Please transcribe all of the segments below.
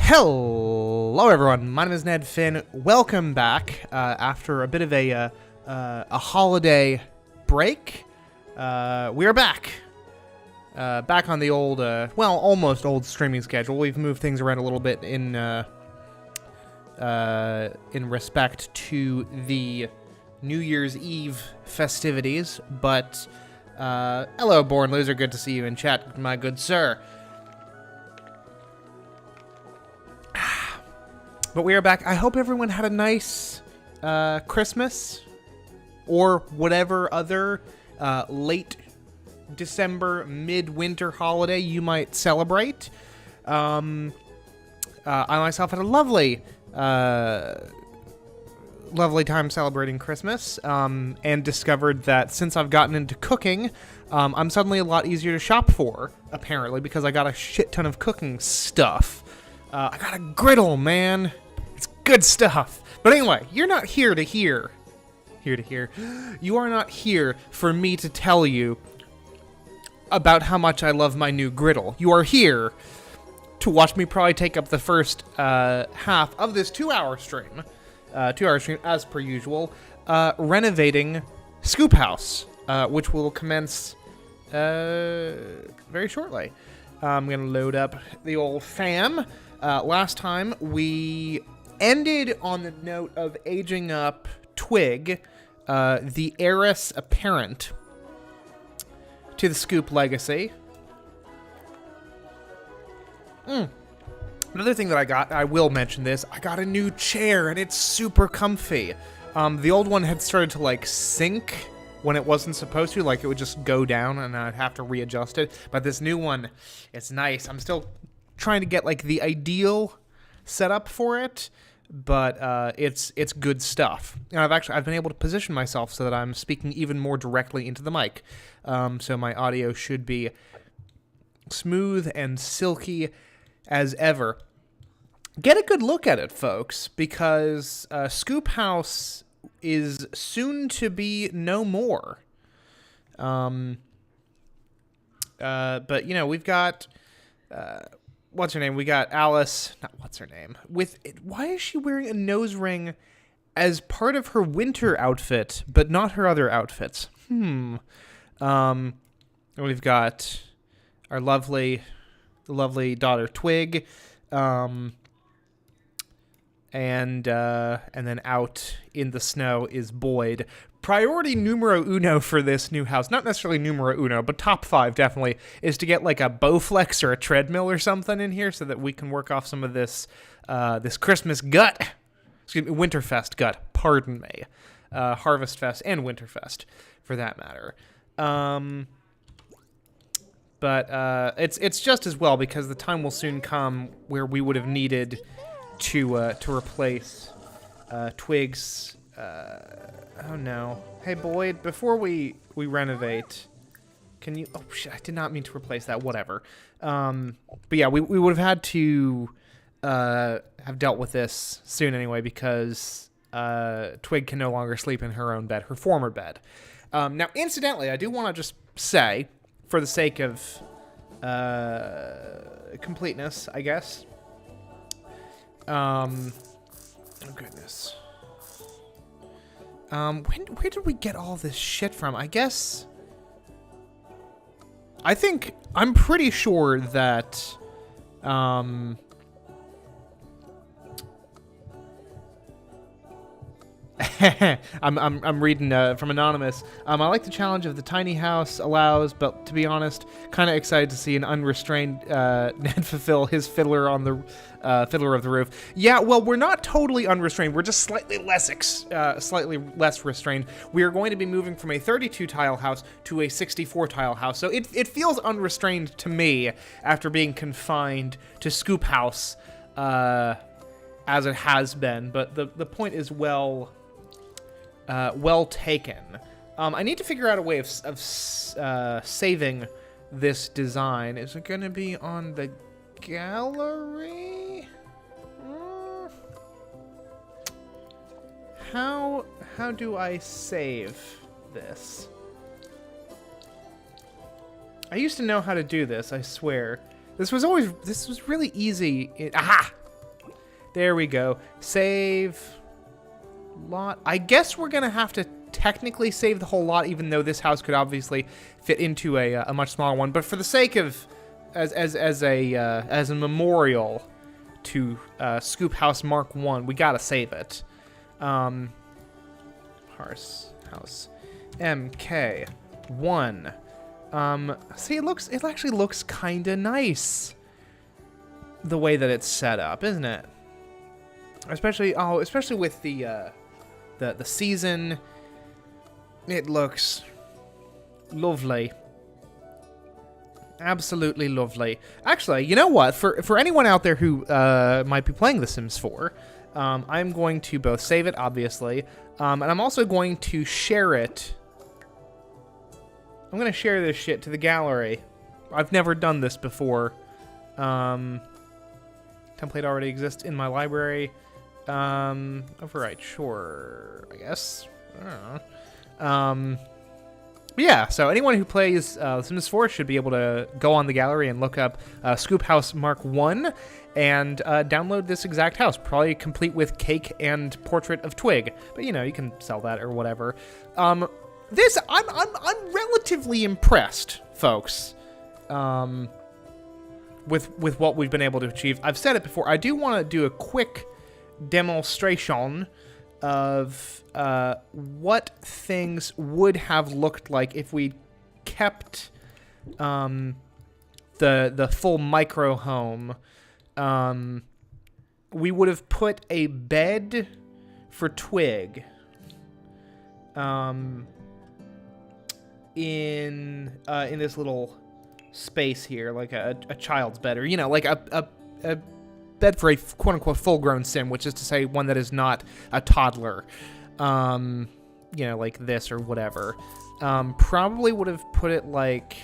Hello everyone, my name is Ned Finn. Welcome back after a bit of a holiday break. We are back. Back on the old, well, almost old streaming schedule. We've moved things around a little bit in respect to the New Year's Eve festivities, but hello, Born Loser. Good to see you in chat, my good sir. But we are back. I hope everyone had a nice Christmas or whatever other late December, midwinter holiday you might celebrate. I myself had a lovely time celebrating Christmas, and discovered that since I've gotten into cooking, I'm suddenly a lot easier to shop for, apparently, because I got a shit ton of cooking stuff. I got a griddle, man. It's good stuff. But anyway, you're not here to hear. You are not here for me to tell you about how much I love my new griddle. You are here to watch me probably take up the first half of this 2-hour stream. 2-hour stream, as per usual, renovating Scoop House, which will commence very shortly. I'm going to load up the old fam. Last time, we ended on the note of aging up Twig, the heiress apparent to the Scoop legacy. Another thing that I got, I will mention this, I got a new chair, and it's super comfy. The old one had started to, like, sink when it wasn't supposed to, like, it would just go down, and I'd have to readjust it. But this new one, it's nice. I'm still trying to get, like, the ideal setup for it, but it's good stuff. And I've been able to position myself so that I'm speaking even more directly into the mic. So my audio should be smooth and silky as ever. Get a good look at it, folks, because Scoop House is soon to be no more. But, you know, we've got... what's her name? We got Alice. Not what's her name. Why is she wearing a nose ring as part of her winter outfit, but not her other outfits? We've got our lovely daughter Twig, and then out in the snow is Boyd. Priority numero uno for this new house, not necessarily numero uno, but top 5 definitely, is to get like a Bowflex or a treadmill or something in here so that we can work off some of this this Christmas gut. Excuse me, Winterfest gut, pardon me. Harvest Fest and Winterfest, for that matter. But it's just as well, because the time will soon come where we would have needed to replace Twig's... oh no. Hey Boyd, before we renovate, can you... Oh shit, I did not mean to replace that, whatever. But yeah, we would have had to have dealt with this soon anyway, because Twig can no longer sleep in her own bed, her former bed. Now, incidentally, I do want to just say, for the sake of completeness, I guess. Oh goodness. Where did we get all this shit from? I guess... I'm pretty sure that, I'm reading from Anonymous. I like the challenge of the tiny house allows, but to be honest, kind of excited to see an unrestrained Ned fulfill his Fiddler of the Roof. Yeah, well, we're not totally unrestrained. We're just slightly less restrained. We are going to be moving from a 32-tile house to a 64-tile house, so it feels unrestrained to me after being confined to Scoop House as it has been. But the point is well taken. I need to figure out a way of saving this design. Is it going to be on the gallery? How do I save this? I used to know how to do this, I swear. This was really easy. Aha! There we go. Save lot. I guess we're gonna have to technically save the whole lot, even though this house could obviously fit into a much smaller one. But for the sake of as a memorial to Scoop House Mark 1, we gotta save it. House MK1. See, it actually looks kind of nice the way that it's set up, isn't it? Especially with the season. It looks lovely. Absolutely lovely. Actually, you know what? For anyone out there who might be playing The Sims 4, I'm going to both save it, obviously, and I'm also going to share it. I'm going to share this shit to the gallery. I've never done this before. Template already exists in my library. Override, sure, I guess. I don't know. Yeah, so anyone who plays Sims 4 should be able to go on the gallery and look up Scoop House Mark 1 and download this exact house, probably complete with cake and portrait of Twig. But you know, you can sell that or whatever. I'm relatively impressed, folks, with what we've been able to achieve. I've said it before. I do want to do a quick demonstration of what things would have looked like if we kept the full micro home. We would have put a bed for Twig in this little space here, like a child's bed, or you know, like a bed for a quote-unquote full-grown sim, which is to say one that is not a toddler, you know, like this or whatever. Probably would have put it like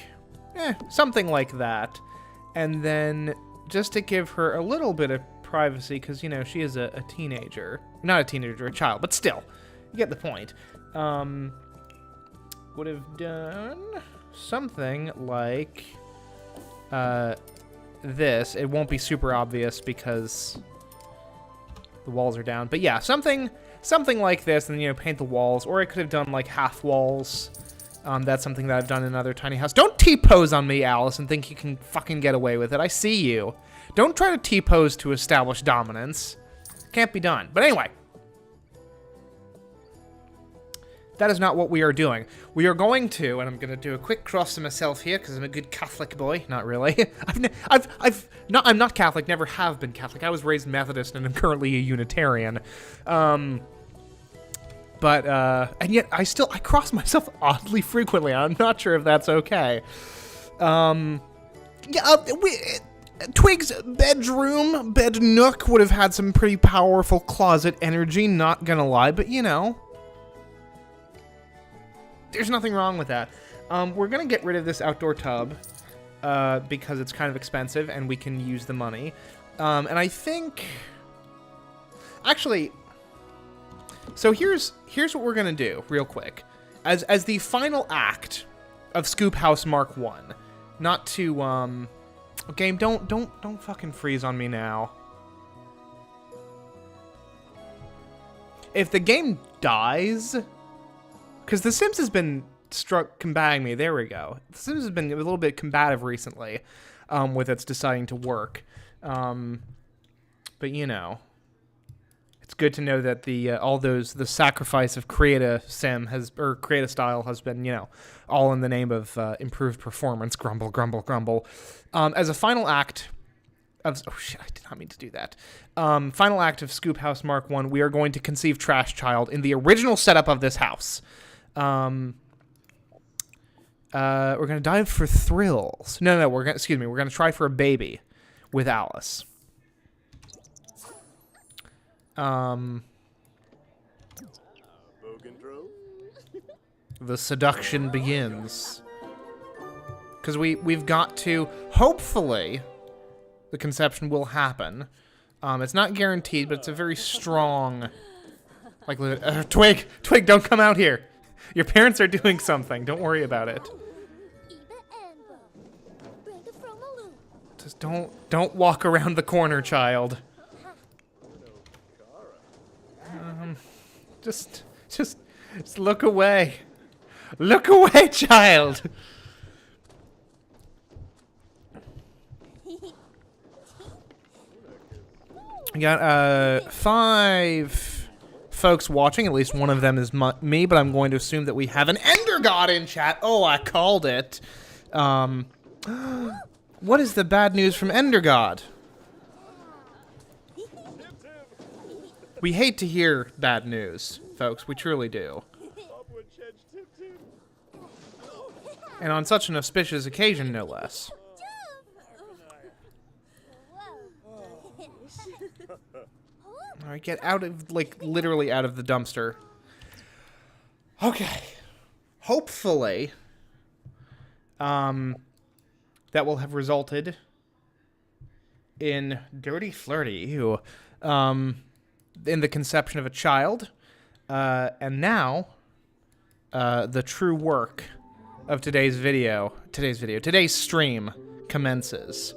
something like that, and then just to give her a little bit of privacy, because you know she is a teenager, not a teenager, a child, but still, you get the point. Would have done something like this. It won't be super obvious because the walls are down, but yeah, something like this, and you know, paint the walls, or I could have done like half walls. That's something that I've done in another tiny house. Don't T-pose on me, Alice, and think you can fucking get away with it. I see you. Don't try to T-pose to establish dominance. Can't be done. But anyway, that is not what we are doing. We are going to, and I'm going to do a quick cross to myself here because I'm a good Catholic boy. Not really. I'm not Catholic. Never have been Catholic. I was raised Methodist, and I'm currently a Unitarian. And yet I cross myself oddly frequently. I'm not sure if that's okay. Twig's bedroom, bed nook would have had some pretty powerful closet energy, not gonna lie, but you know, there's nothing wrong with that. We're gonna get rid of this outdoor tub, because it's kind of expensive and we can use the money. And I think, actually, so here's what we're gonna do real quick. As the final act of Scoop House Mark 1, not to, game, don't fucking freeze on me now. If the game dies, because The Sims has been combating me. There we go. The Sims has been a little bit combative recently, with its deciding to work. But you know, it's good to know that the sacrifice of create a style has been, you know, all in the name of improved performance. Grumble, grumble, grumble. As a final act of, oh shit, I did not mean to do that. Final act of Scoop House Mark 1, we are going to conceive Trash Child in the original setup of this house. We're gonna dive for thrills. No, we're gonna try for a baby with Alice. The seduction begins. Because we've got to, hopefully, the conception will happen. It's not guaranteed, but it's a very strong, like, Twig, don't come out here. Your parents are doing something. Don't worry about it. Just don't walk around the corner, child. Just look away. Look away, child. We got 5 folks watching. At least one of them is me, but I'm going to assume that we have an Ender God in chat. Oh, I called it. What is the bad news from Ender God? We hate to hear bad news, folks. We truly do. And on such an auspicious occasion, no less. Alright, get out of, like, literally out of the dumpster. Okay. Hopefully, that will have resulted in Dirty Flirty, ew, in the conception of a child. And now, the true work of today's stream commences.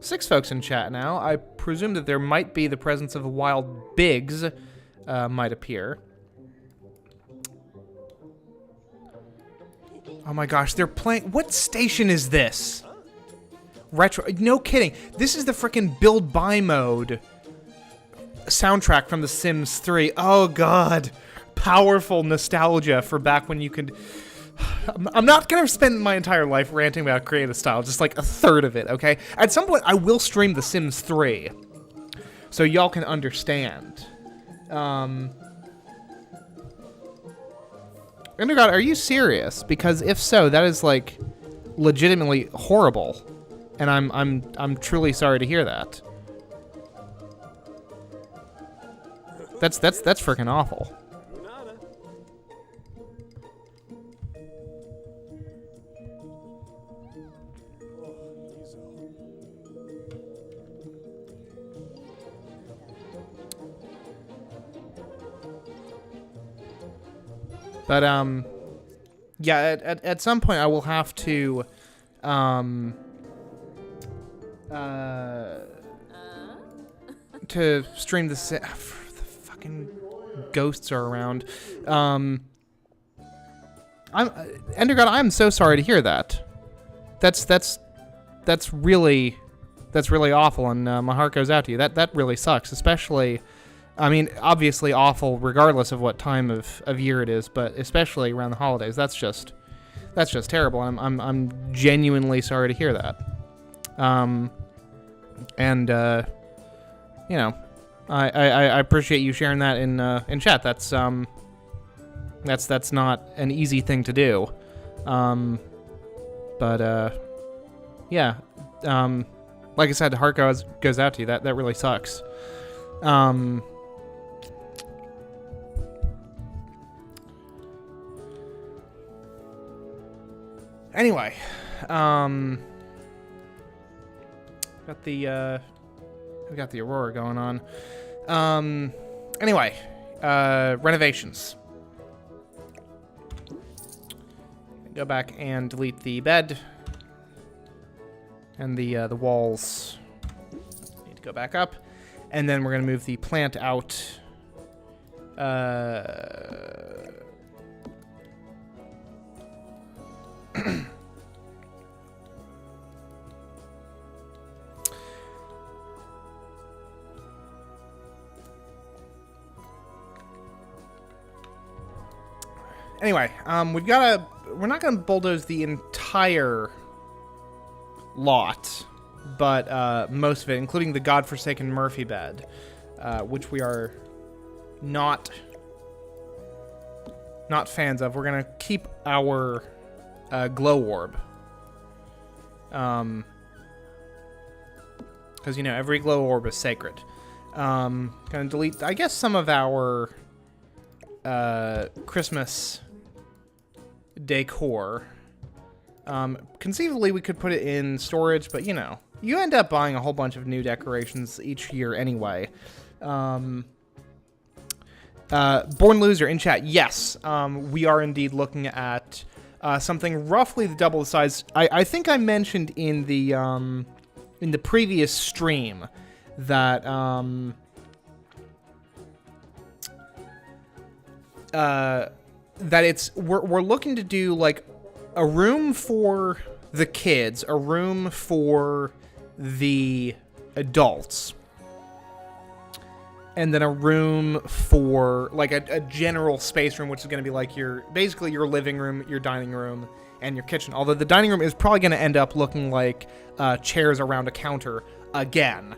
6 folks in chat now. I presume that there might be the presence of wild bigs might appear. Oh my gosh, they're playing... What station is this? Retro... No kidding. This is the frickin' build buy mode soundtrack from The Sims 3. Oh god. Powerful nostalgia for back when you could... I'm not gonna spend my entire life ranting about creative style, just like a third of it, okay? At some point, I will stream The Sims 3, so y'all can understand. Undergod, are you serious? Because if so, that is like legitimately horrible, and I'm truly sorry to hear that. That's freaking awful. But, yeah, at some point I will have to, to stream the the fucking ghosts are around. Endergod, I'm so sorry to hear that. That's really awful, and my heart goes out to you. That really sucks, especially... I mean, obviously awful regardless of what time of year it is, but especially around the holidays. That's just terrible. I'm genuinely sorry to hear that. You know, I appreciate you sharing that in chat. That's not an easy thing to do. Yeah. Like I said, heart goes out to you. That really sucks. Anyway, we got the Aurora going on. Anyway, renovations. Go back and delete the bed, and the walls need to go back up, and then we're gonna move the plant out. Anyway, we're not gonna bulldoze the entire lot, but most of it, including the godforsaken Murphy bed, which we are not fans of. We're gonna keep our glow orb, because you know every glow orb is sacred. Gonna delete, I guess, some of our Christmas decor. Conceivably we could put it in storage, but you know, you end up buying a whole bunch of new decorations each year anyway. Born Loser in chat, yes, we are indeed looking at something roughly double the size. I think I mentioned in the previous stream that we're looking to do like a room for the kids, a room for the adults, and then a room for like a general space room, which is going to be like basically your living room, your dining room, and your kitchen. Although the dining room is probably going to end up looking like chairs around a counter again.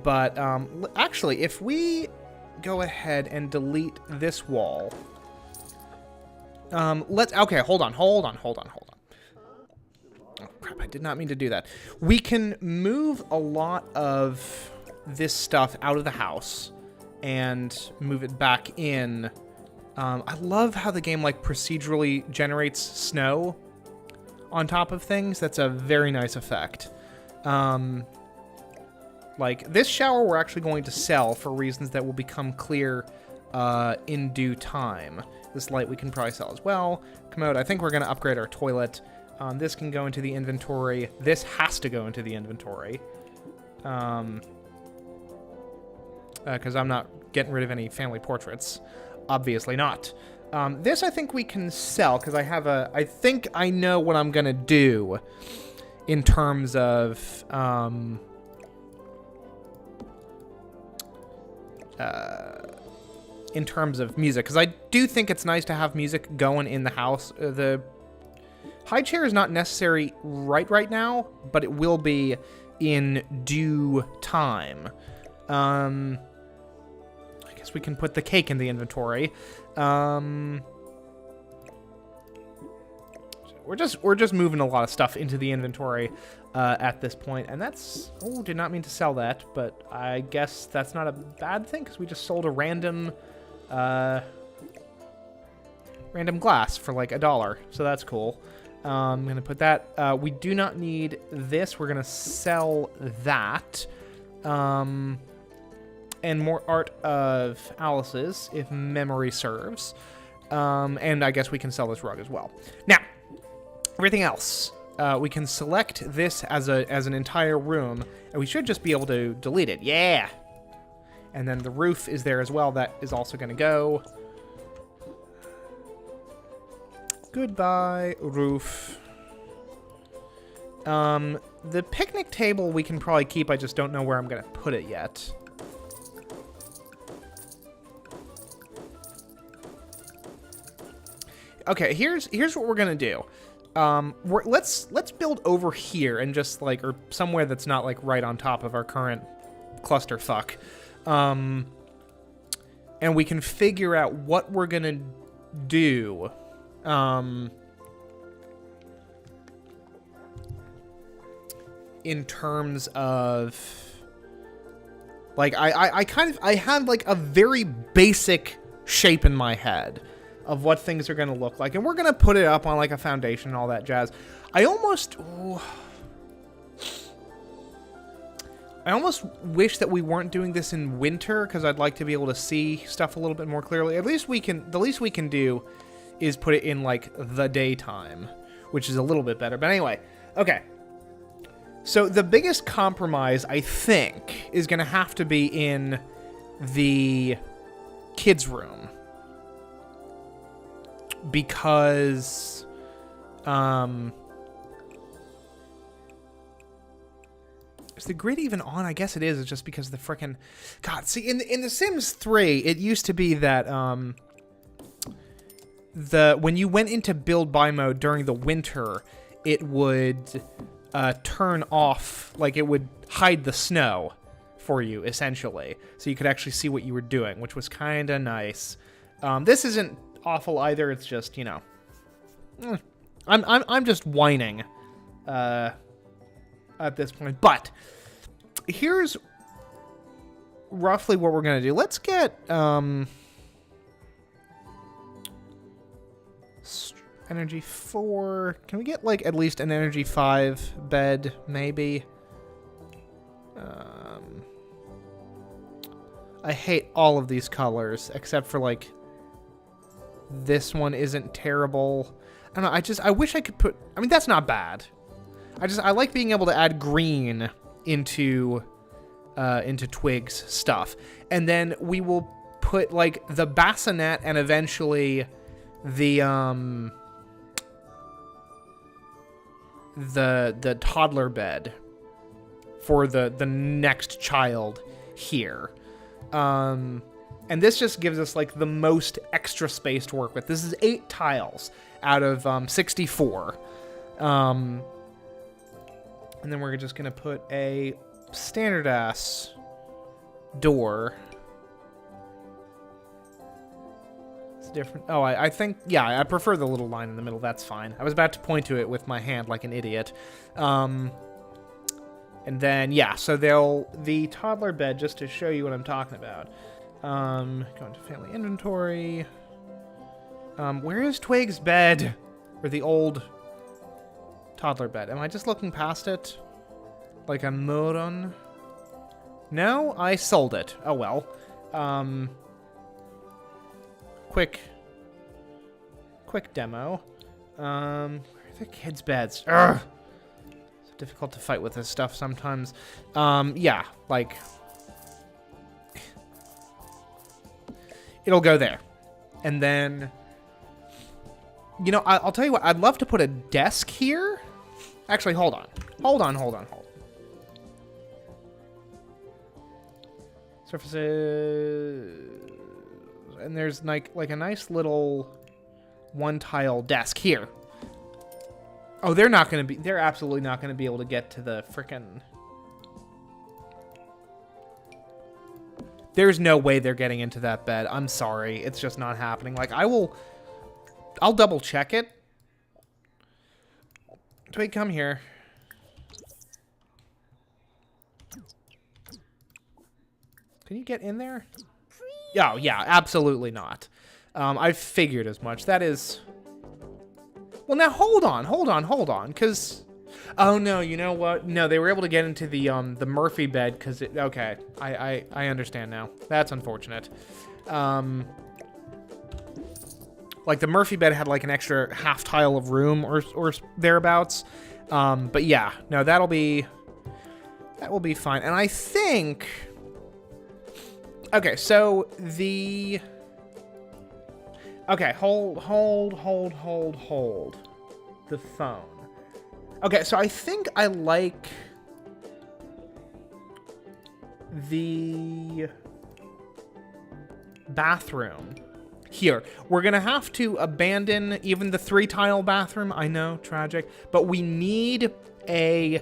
But actually, if we go ahead and delete this wall, okay, hold on. Oh, crap, I did not mean to do that. We can move a lot of this stuff out of the house and move it back in. I love how the game, like, procedurally generates snow on top of things. That's a very nice effect. Like, this shower we're actually going to sell for reasons that will become clear in due time. This light we can probably sell as well. Commode, I think we're going to upgrade our toilet. This can go into the inventory. This has to go into the inventory. Because I'm not getting rid of any family portraits. Obviously not. This I think we can sell, because I think I know what I'm going to do in terms of... music, because I do think it's nice to have music going in the house. The high chair is not necessary right now, but it will be in due time. I guess we can put the cake in the inventory. We're just moving a lot of stuff into the inventory at this point, and that's... Oh, did not mean to sell that, but I guess that's not a bad thing, because we just sold a random glass for like $1, so that's cool. I'm gonna put that. We do not need this. We're gonna sell that. And more art of Alice's, if memory serves. And I guess we can sell this rug as well. Now, everything else, we can select this as an entire room, and we should just be able to delete it. Yeah! And then the roof is there as well. That is also going to go. Goodbye, roof. The picnic table we can probably keep. I just don't know where I'm going to put it yet. Okay, here's what we're going to do. Let's build over here and just like, or somewhere that's not like right on top of our current clusterfuck. And we can figure out what we're gonna do. In terms of like, I had like a very basic shape in my head of what things are going to look like. And we're going to put it up on like a foundation and all that jazz. I almost wish that we weren't doing this in winter, because I'd like to be able to see stuff a little bit more clearly. The least we can do is put it in like the daytime, which is a little bit better. But anyway, okay. So the biggest compromise, I think, is going to have to be in the kids' room. Because, is the grid even on? I guess it is. It's just because of the frickin'... God, see, in The Sims 3, it used to be that, when you went into build by mode during the winter, it would, turn off, like, it would hide the snow for you, essentially. So you could actually see what you were doing, which was kinda nice. This isn't awful either. It's just, you know, I'm just whining at this point. But here's roughly what we're gonna do. Let's get energy 4. Can we get like at least an energy 5 bed, maybe? I hate all of these colors except for like this one isn't terrible. I don't know, I wish I could put... I mean, that's not bad. I like being able to add green into Twig's stuff. And then we will put like the bassinet and eventually the toddler bed for the next child here. And this just gives us like the most extra space to work with. This is 8 tiles out of 64. And then we're just gonna put a standard ass door. It's different. Oh, I think, yeah, I prefer the little line in the middle. That's fine. I was about to point to it with my hand like an idiot. And then, yeah, so the toddler bed, just to show you what I'm talking about. Go into family inventory. Where is Twig's bed? Or the old toddler bed? Am I just looking past it? Like a moron? No, I sold it. Oh well. Quick demo. Where are the kids' beds? Ugh! It's difficult to fight with this stuff sometimes. Yeah, like... It'll go there. And then... You know, I'll tell you what, I'd love to put a desk here. Actually, hold on. Hold on. Surfaces... And there's like a nice little one-tile desk here. Oh, they're absolutely not gonna be able to get to the frickin'... There's no way they're getting into that bed. I'm sorry. It's just not happening. Like, I'll double check it. Twig, come here. Can you get in there? Oh, yeah, absolutely not. I figured as much. That is... Well, now, hold on, because... Oh, no, you know what? No, they were able to get into the Murphy bed, because it... Okay, I understand now. That's unfortunate. Like, the Murphy bed had, like, an extra half tile of room or thereabouts. But, yeah, no, that will be fine. And I think... Okay, so the... Okay, hold the phone. Okay, so I think I like the bathroom here. We're gonna have to abandon even the 3-tile bathroom. I know, tragic, but we need a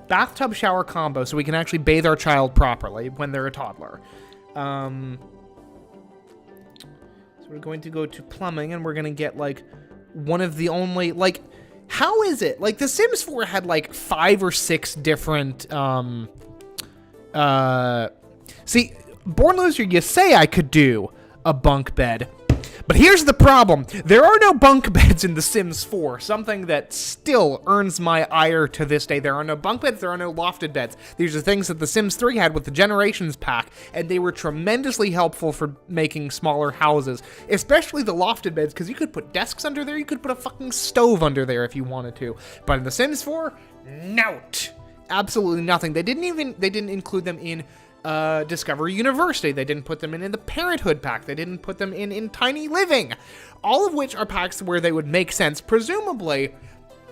bathtub shower combo so we can actually bathe our child properly when they're a toddler. So we're going to go to plumbing, and we're going to get, like, one of the only, like, how is it? Like, The Sims 4 had, like, 5 or 6 different, see, Born Loser, you say I could do a bunk bed. But here's the problem. There are no bunk beds in The Sims 4, something that still earns my ire to this day. There are no bunk beds, there are no lofted beds. These are things that The Sims 3 had with the Generations pack, and they were tremendously helpful for making smaller houses, especially the lofted beds, because you could put desks under there, you could put a fucking stove under there if you wanted to. But in The Sims 4, note. Absolutely nothing. They didn't include them in Discovery University. They didn't put them in the Parenthood pack. They didn't put them in Tiny Living. All of which are packs where they would make sense, presumably,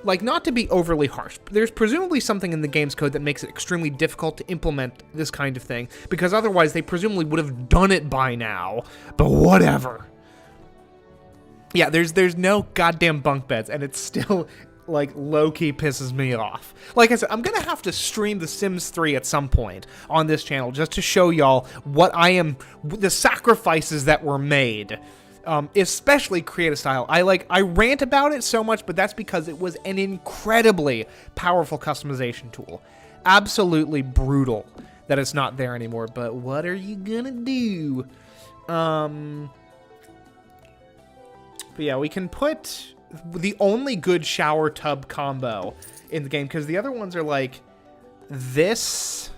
like, not to be overly harsh. There's presumably something in the game's code that makes it extremely difficult to implement this kind of thing, because otherwise they presumably would have done it by now. But whatever. Yeah, there's no goddamn bunk beds, and it's still... like, low-key pisses me off. Like I said, I'm gonna have to stream The Sims 3 at some point on this channel just to show y'all the sacrifices that were made. Especially creative style. I rant about it so much, but that's because it was an incredibly powerful customization tool. Absolutely brutal that it's not there anymore, but what are you gonna do? But yeah, we can put... the only good shower tub combo in the game, because the other ones are like this,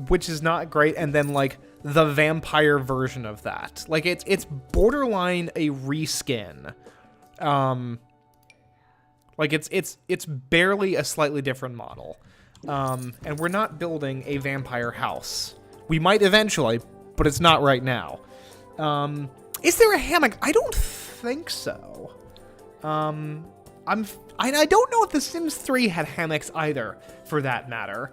which is not great, and then like the vampire version of that. Like it's borderline a reskin. Like it's barely a slightly different model. And we're not building a vampire house. We might eventually, but it's not right now. Is there a hammock? I don't think so. I don't know if The Sims 3 had hammocks either, for that matter.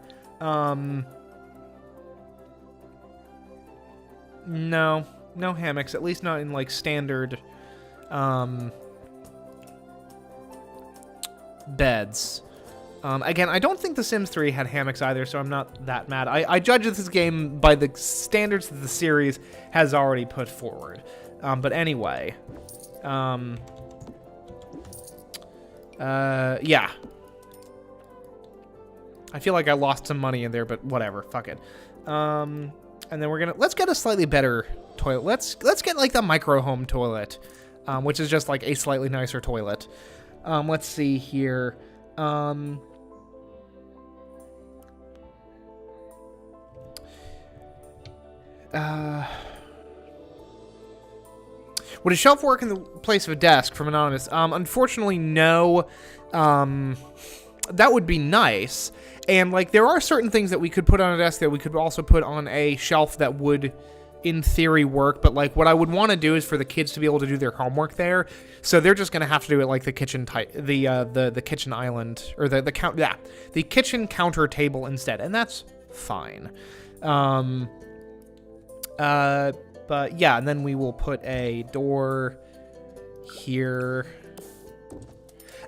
No hammocks, at least not in, like, standard, beds. Again, I don't think The Sims 3 had hammocks either, so I'm not that mad. I judge this game by the standards that the series has already put forward. But anyway, yeah. I feel like I lost some money in there, but whatever, fuck it. And then let's get a slightly better toilet. Let's get like the micro home toilet, which is just like a slightly nicer toilet. Let's see here. Would a shelf work in the place of a desk from Anonymous? Unfortunately, no. That would be nice. And, like, there are certain things that we could put on a desk that we could also put on a shelf that would, in theory, work. But, like, what I would want to do is for the kids to be able to do their homework there. So they're just going to have to do it like the kitchen the kitchen island, or the kitchen counter table instead. And that's fine. But yeah, and then we will put a door here.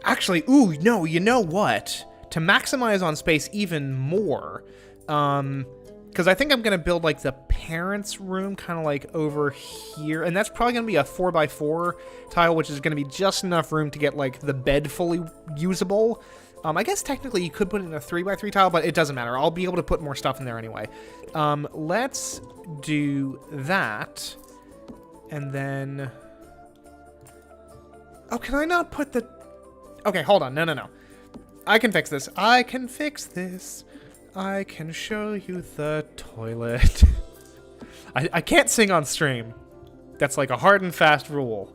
Actually, ooh, no, you know what? To maximize on space even more, because I think I'm going to build, like, the parents' room kind of, like, over here. And that's probably going to be a 4x4 tile, which is going to be just enough room to get, like, the bed fully usable. I guess technically you could put it in a 3x3 tile, but it doesn't matter. I'll be able to put more stuff in there anyway. Let's do that. And then... Oh, can I not put the... Okay, hold on. No. I can fix this. I can show you the toilet. I can't sing on stream. That's like a hard and fast rule.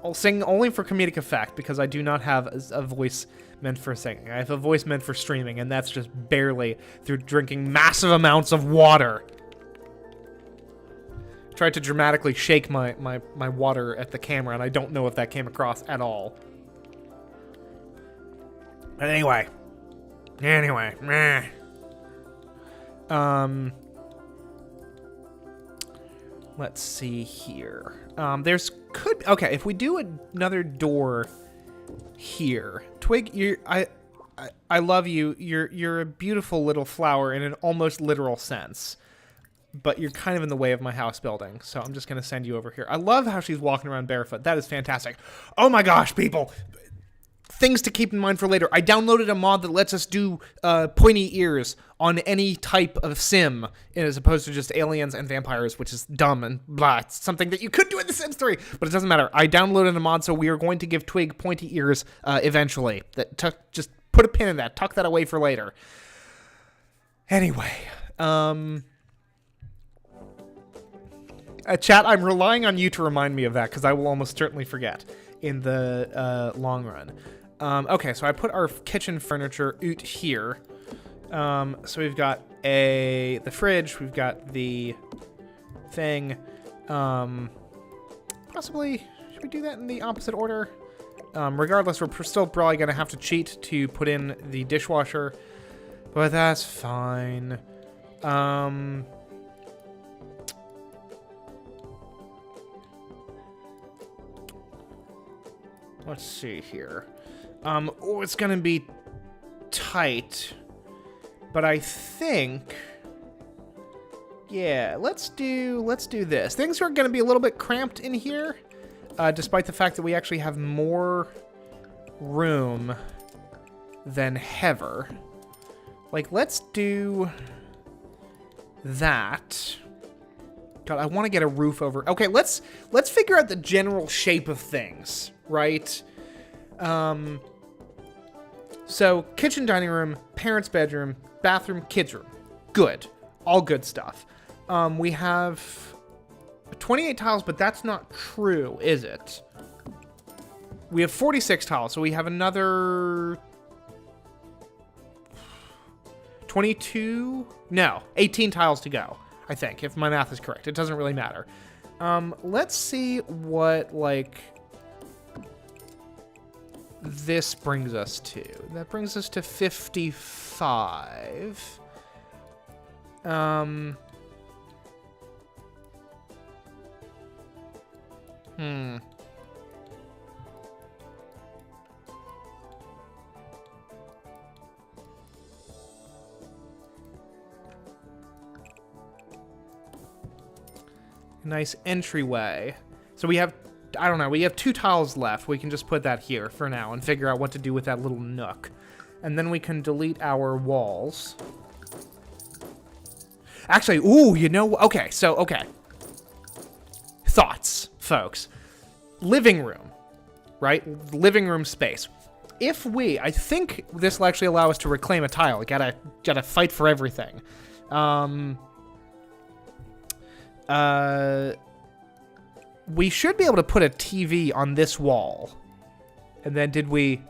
I'll sing only for comedic effect, because I do not have a voice meant for singing. I have a voice meant for streaming, and that's just barely through drinking massive amounts of water. Tried to dramatically shake my water at the camera, and I don't know if that came across at all. But anyway, meh. Let's see here. Okay, if we do another door here, Twig, I love you. You're a beautiful little flower in an almost literal sense, but you're kind of in the way of my house building, so I'm just gonna send you over here. I love how she's walking around barefoot. That is fantastic. Oh my gosh, people! Things to keep in mind for later. I downloaded a mod that lets us do pointy ears on any type of sim, as opposed to just aliens and vampires, which is dumb and blah. It's something that you could do in The Sims 3, but it doesn't matter. I downloaded a mod, so we are going to give Twig pointy ears eventually. Just put a pin in that. Tuck that away for later. Anyway, chat, I'm relying on you to remind me of that, because I will almost certainly forget in the long run. Okay, so I put our kitchen furniture out here. So we've got the fridge, we've got the thing. Possibly, should we do that in the opposite order? Regardless, we're still probably going to have to cheat to put in the dishwasher, but that's fine. Let's see here. Oh, it's gonna be tight, but I think, yeah, let's do this. Things are gonna be a little bit cramped in here, despite the fact that we actually have more room than Heather. Like, let's do that. God, I want to get a roof over. Okay, let's figure out the general shape of things, right? So kitchen, dining room, parents' bedroom, bathroom, kids' room. Good. All good stuff. We have 28 tiles, but that's not true, is it? We have 46 tiles, so we have another 22? No, 18 tiles to go. I think, if my math is correct. It doesn't really matter. Let's see what, like, this brings us to. That brings us to 55. Nice entryway. So we have, I don't know, we have 2 tiles left. We can just put that here for now and figure out what to do with that little nook. And then we can delete our walls. Actually, ooh, you know, okay, so, okay. Thoughts, folks. Living room, right? Living room space. If I think this will actually allow us to reclaim a tile. Gotta fight for everything. We should be able to put a TV on this wall. And then did we...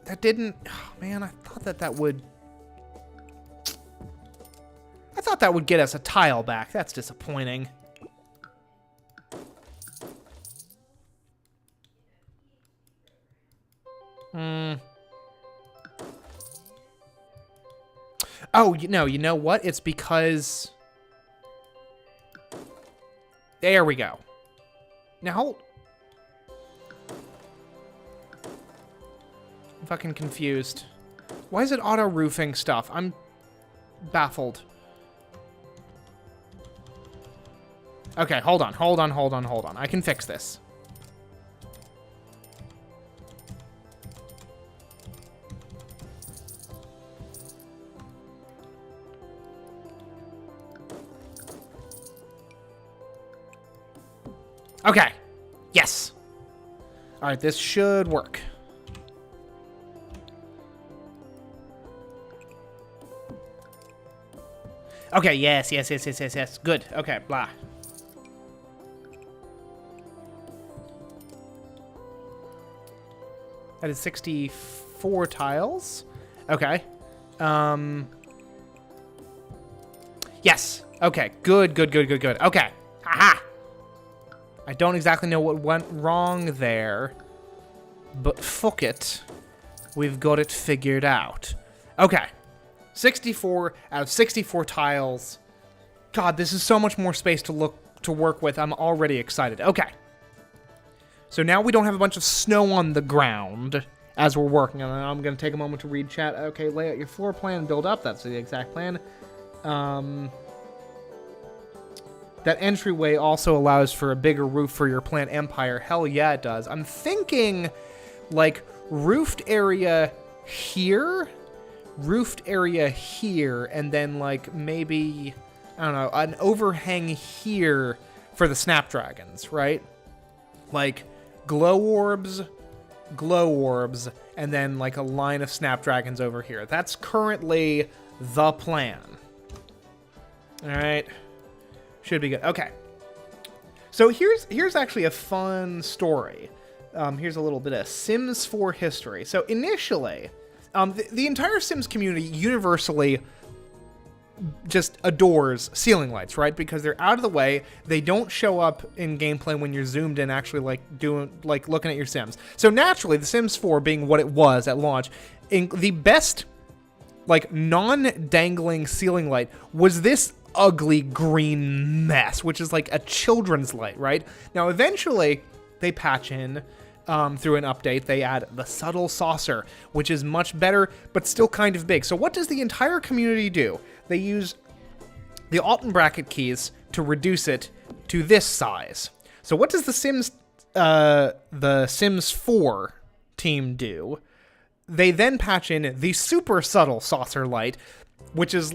That didn't... Oh, man, I thought that would... I thought that would get us a tile back. That's disappointing. Oh, you know what? It's because... There we go. Now, I'm fucking confused. Why is it auto-roofing stuff? I'm baffled. Okay, hold on. I can fix this. Okay. Yes. All right, this should work. Okay, yes. Good. Okay, blah. That is 64 tiles. Okay. Yes. Okay, good. Okay. Aha! I don't exactly know what went wrong there, but fuck it. We've got it figured out. Okay. 64 out of 64 tiles. God, this is so much more space to work with. I'm already excited. Okay. So now we don't have a bunch of snow on the ground as we're working on it. I'm going to take a moment to read chat. Okay, lay out your floor plan and build up. That's the exact plan. That entryway also allows for a bigger roof for your plant empire. Hell yeah, it does. I'm thinking, like, roofed area here, and then, like, maybe, I don't know, an overhang here for the snapdragons, right? Like, glow orbs, and then, like, a line of snapdragons over here. That's currently the plan. All right. Should be good. Okay. So here's actually a fun story. Here's a little bit of Sims 4 history. So initially, the entire Sims community universally just adores ceiling lights, right? Because they're out of the way. They don't show up in gameplay when you're zoomed in, actually looking at your Sims. So naturally, the Sims 4 being what it was at launch, the best like non-dangling ceiling light was this ugly green mess, which is like a children's light, right? Now, eventually, they patch in through an update. They add the subtle saucer, which is much better, but still kind of big. So what does the entire community do? They use the Alt and bracket keys to reduce it to this size. So what does the Sims 4 team do? They then patch in the super subtle saucer light, which is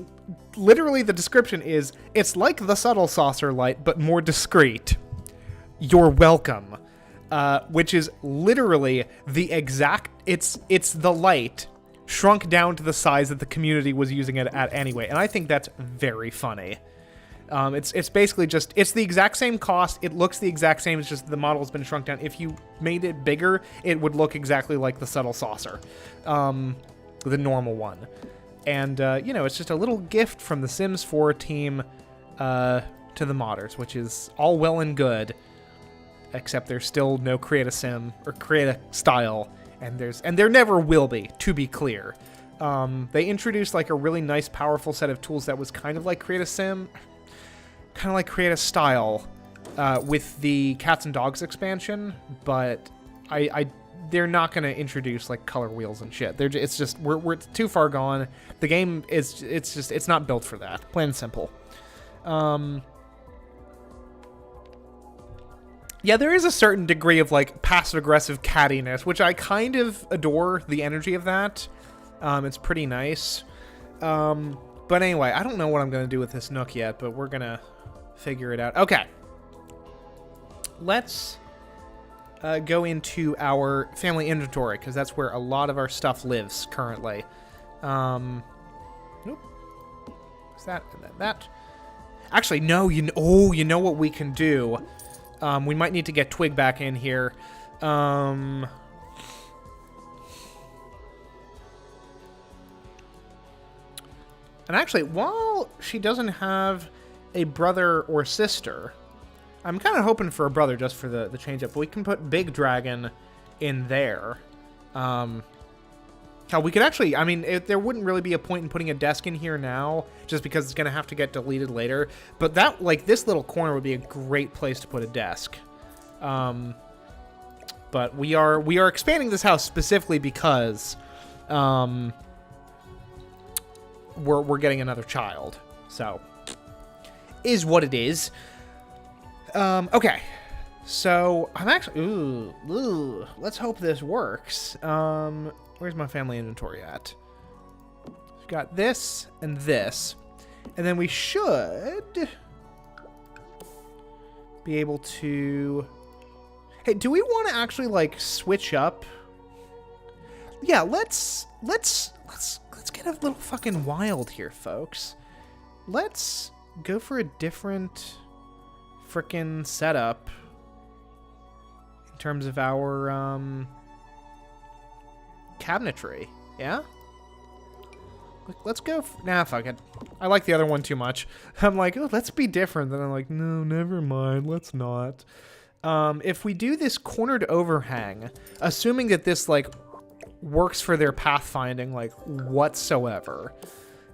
literally, the description is, it's like the subtle saucer light, but more discreet. You're welcome. Which is literally the exact, it's the light shrunk down to the size that the community was using it at anyway. And I think that's very funny. It's basically just, it's the exact same cost. It looks the exact same. It's just the model's been shrunk down. If you made it bigger, it would look exactly like the subtle saucer. The normal one. And, you know, it's just a little gift from the Sims 4 team to the modders, which is all well and good, except there's still no Create a Sim or Create a Style, and there never will be, to be clear. They introduced like a really nice, powerful set of tools that was kind of like Create a Sim, kind of like Create a Style, with the Cats and Dogs expansion, but they're not going to introduce like color wheels and shit. It's just we're too far gone. The game is it's not built for that. Plain and simple. Yeah, there is a certain degree of like passive aggressive cattiness, which I kind of adore the energy of that. It's pretty nice. But anyway, I don't know what I'm going to do with this Nook yet, but we're going to figure it out. Okay. Let's go into our family inventory, because that's where a lot of our stuff lives currently. Nope. What's that? And then that. Actually, no. You know what we can do? We might need to get Twig back in here. And actually, while she doesn't have a brother or sister, I'm kind of hoping for a brother just for the change up. But we can put Big Dragon in there. How we could actually, I mean, there wouldn't really be a point in putting a desk in here now, just because it's going to have to get deleted later. But that, like, this little corner would be a great place to put a desk. But we are expanding this house specifically because we're getting another child. So, is what it is. Okay. So, I'm actually... let's hope this works. Where's my family inventory at? We've got this and this. And then we should be able to... Hey, do we want to actually, like, switch up? Yeah, let's get a little fucking wild here, folks. Let's go for a different frickin' setup in terms of our cabinetry. Yeah? Let's go. Nah, fuck it. I like the other one too much. I'm like, oh, let's be different. Then I'm like, no, never mind. Let's not. If we do this cornered overhang, assuming that this, like, works for their pathfinding, like, whatsoever.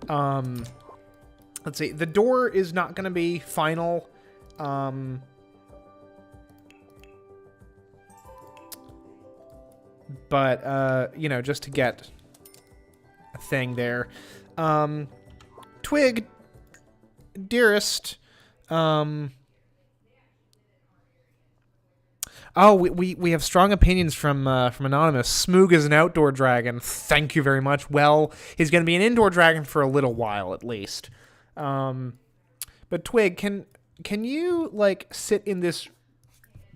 Let's see. The door is not going to be final. But, you know, just to get a thing there. Twig, dearest, oh, we have strong opinions from Anonymous. Smoog is an outdoor dragon. Thank you very much. Well, he's going to be an indoor dragon for a little while, at least. But Twig, can you, like, sit in this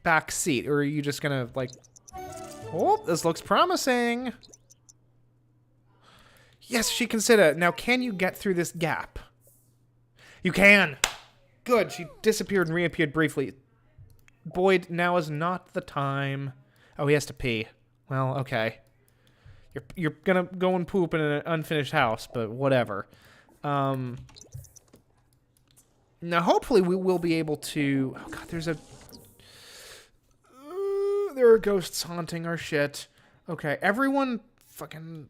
back seat? Or are you just going to, like... Oh, this looks promising. Yes, she can sit it. Now, can you get through this gap? You can. Good. She disappeared and reappeared briefly. Boyd, now is not the time. Oh, he has to pee. Well, okay. You're gonna go and poop in an unfinished house, but whatever. Now, hopefully we will be able to... Oh, God, there are ghosts haunting our shit. Okay, everyone fucking...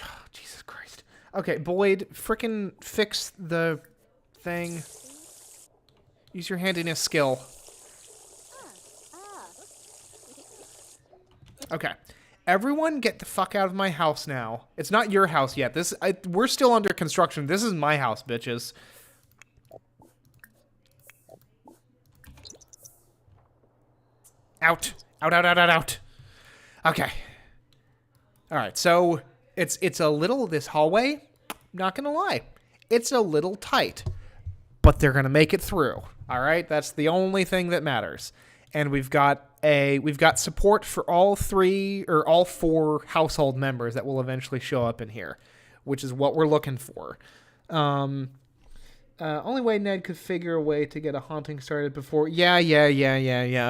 Oh, Jesus Christ. Okay, Boyd, frickin' fix the thing. Use your handiness skill. Okay. Everyone get the fuck out of my house now. It's not your house yet. We're still under construction. This is my house, bitches. Out. Out, out, out, out, out. Okay. Alright, so it's a little, this hallway, not gonna lie, it's a little tight. But they're gonna make it through. Alright, that's the only thing that matters. And we've got support for all four household members that will eventually show up in here, which is what we're looking for. Only way Ned could figure a way to get a haunting started before... Yeah.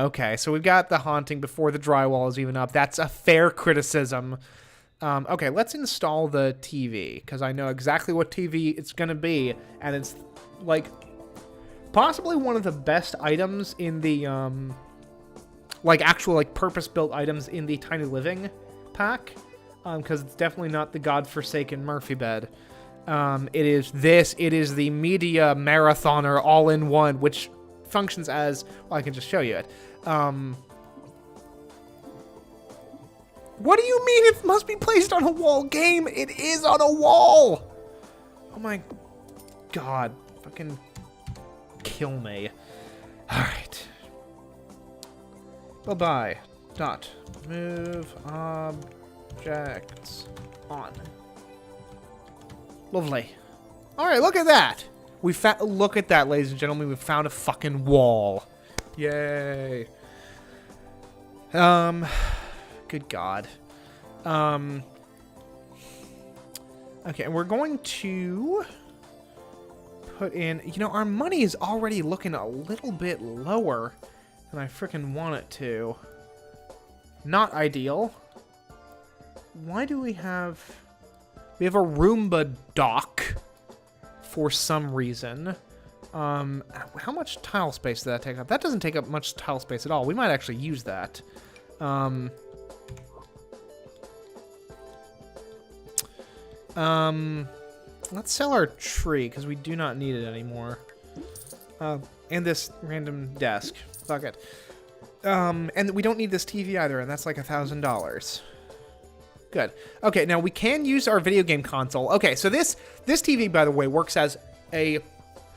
Okay, so we've got the haunting before the drywall is even up. That's a fair criticism. Okay, let's install the TV, because I know exactly what TV it's going to be, and it's, like, possibly one of the best items in the, like, actual, like, purpose-built items in the Tiny Living pack, because it's definitely not the godforsaken Murphy bed. It is the Media Marathoner all-in-one, which functions as, well, I can just show you it. What do you mean it must be placed on a wall? Game, it is on a wall! Oh my god. Fucking kill me. Alright. Bye-bye. Dot. Move objects on. Lovely. Alright, look at that! Look at that, ladies and gentlemen. We found a fucking wall. Yay. Good God. Okay, and we're going to put in... You know, our money is already looking a little bit lower than I frickin' want it to. Not ideal. Why do we have... We have a Roomba dock for some reason. How much tile space did that take up? That doesn't take up much tile space at all. We might actually use that. Let's sell our tree, because we do not need it anymore. And this random desk. Fuck it. And we don't need this TV either, and that's like $1,000. Good. Okay, now we can use our video game console. Okay, so this TV, by the way, works as a...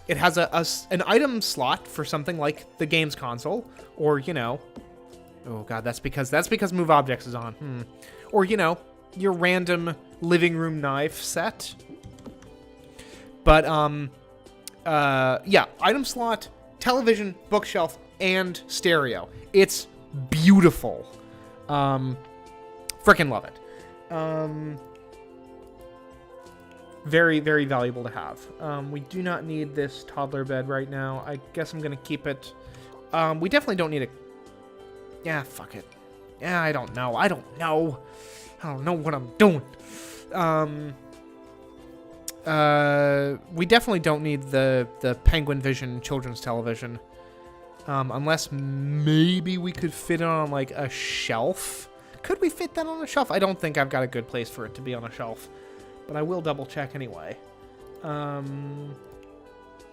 It has an item slot for something like the games console, or, you know... Oh, God, that's because Move Objects is on. Or, you know, your random living room knife set. But, yeah, item slot, television, bookshelf, and stereo. It's beautiful. Frickin' love it. Very, very valuable to have. We do not need this toddler bed right now. I guess I'm going to keep it. We definitely don't need a... Yeah, fuck it. Yeah, I don't know. I don't know what I'm doing. We definitely don't need the Penguin Vision children's television. Unless maybe we could fit it on, like, a shelf. Could we fit that on a shelf? I don't think I've got a good place for it to be on a shelf. But I will double check anyway.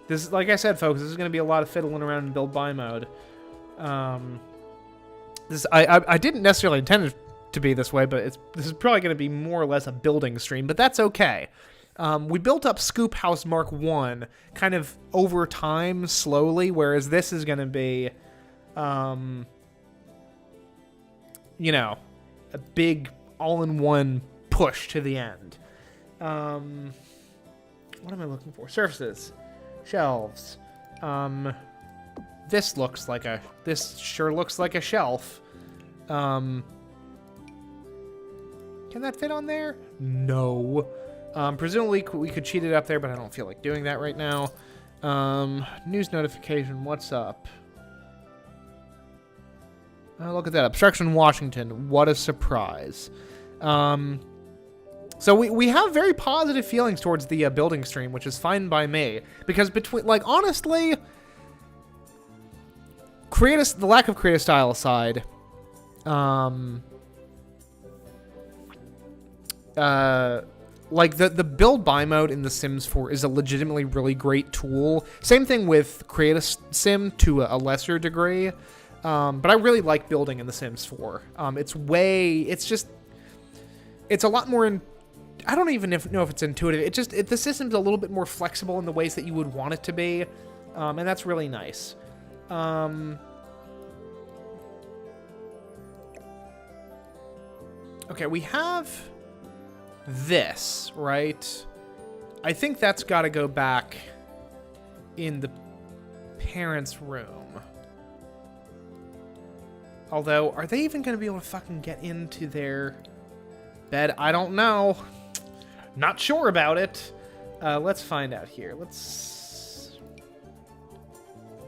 This is, like I said, folks, this is going to be a lot of fiddling around in build buy mode. I didn't necessarily intend it to be this way, but this is probably going to be more or less a building stream, but that's okay. We built up Scoop House Mark 1 kind of over time, slowly, whereas this is going to be, you know, a big all-in-one push to the end. What am I looking for? Surfaces. Shelves. This sure looks like a shelf. Can that fit on there? No. Presumably we could cheat it up there, but I don't feel like doing that right now. News notification, what's up? Look at that. Obstruction Washington. What a surprise. So we have very positive feelings towards the building stream, which is fine by me. Because honestly, the lack of creative style aside, like the build buy mode in The Sims 4 is a legitimately really great tool. Same thing with Create a Sim to a lesser degree. But I really like building in The Sims 4. It's a lot more I don't even know if it's intuitive. The system's a little bit more flexible in the ways that you would want it to be. And that's really nice. Okay, we have this, right? I think that's got to go back in the parents' room. Although, are they even going to be able to fucking get into their bed? I don't know. Not sure about it. Let's find out here.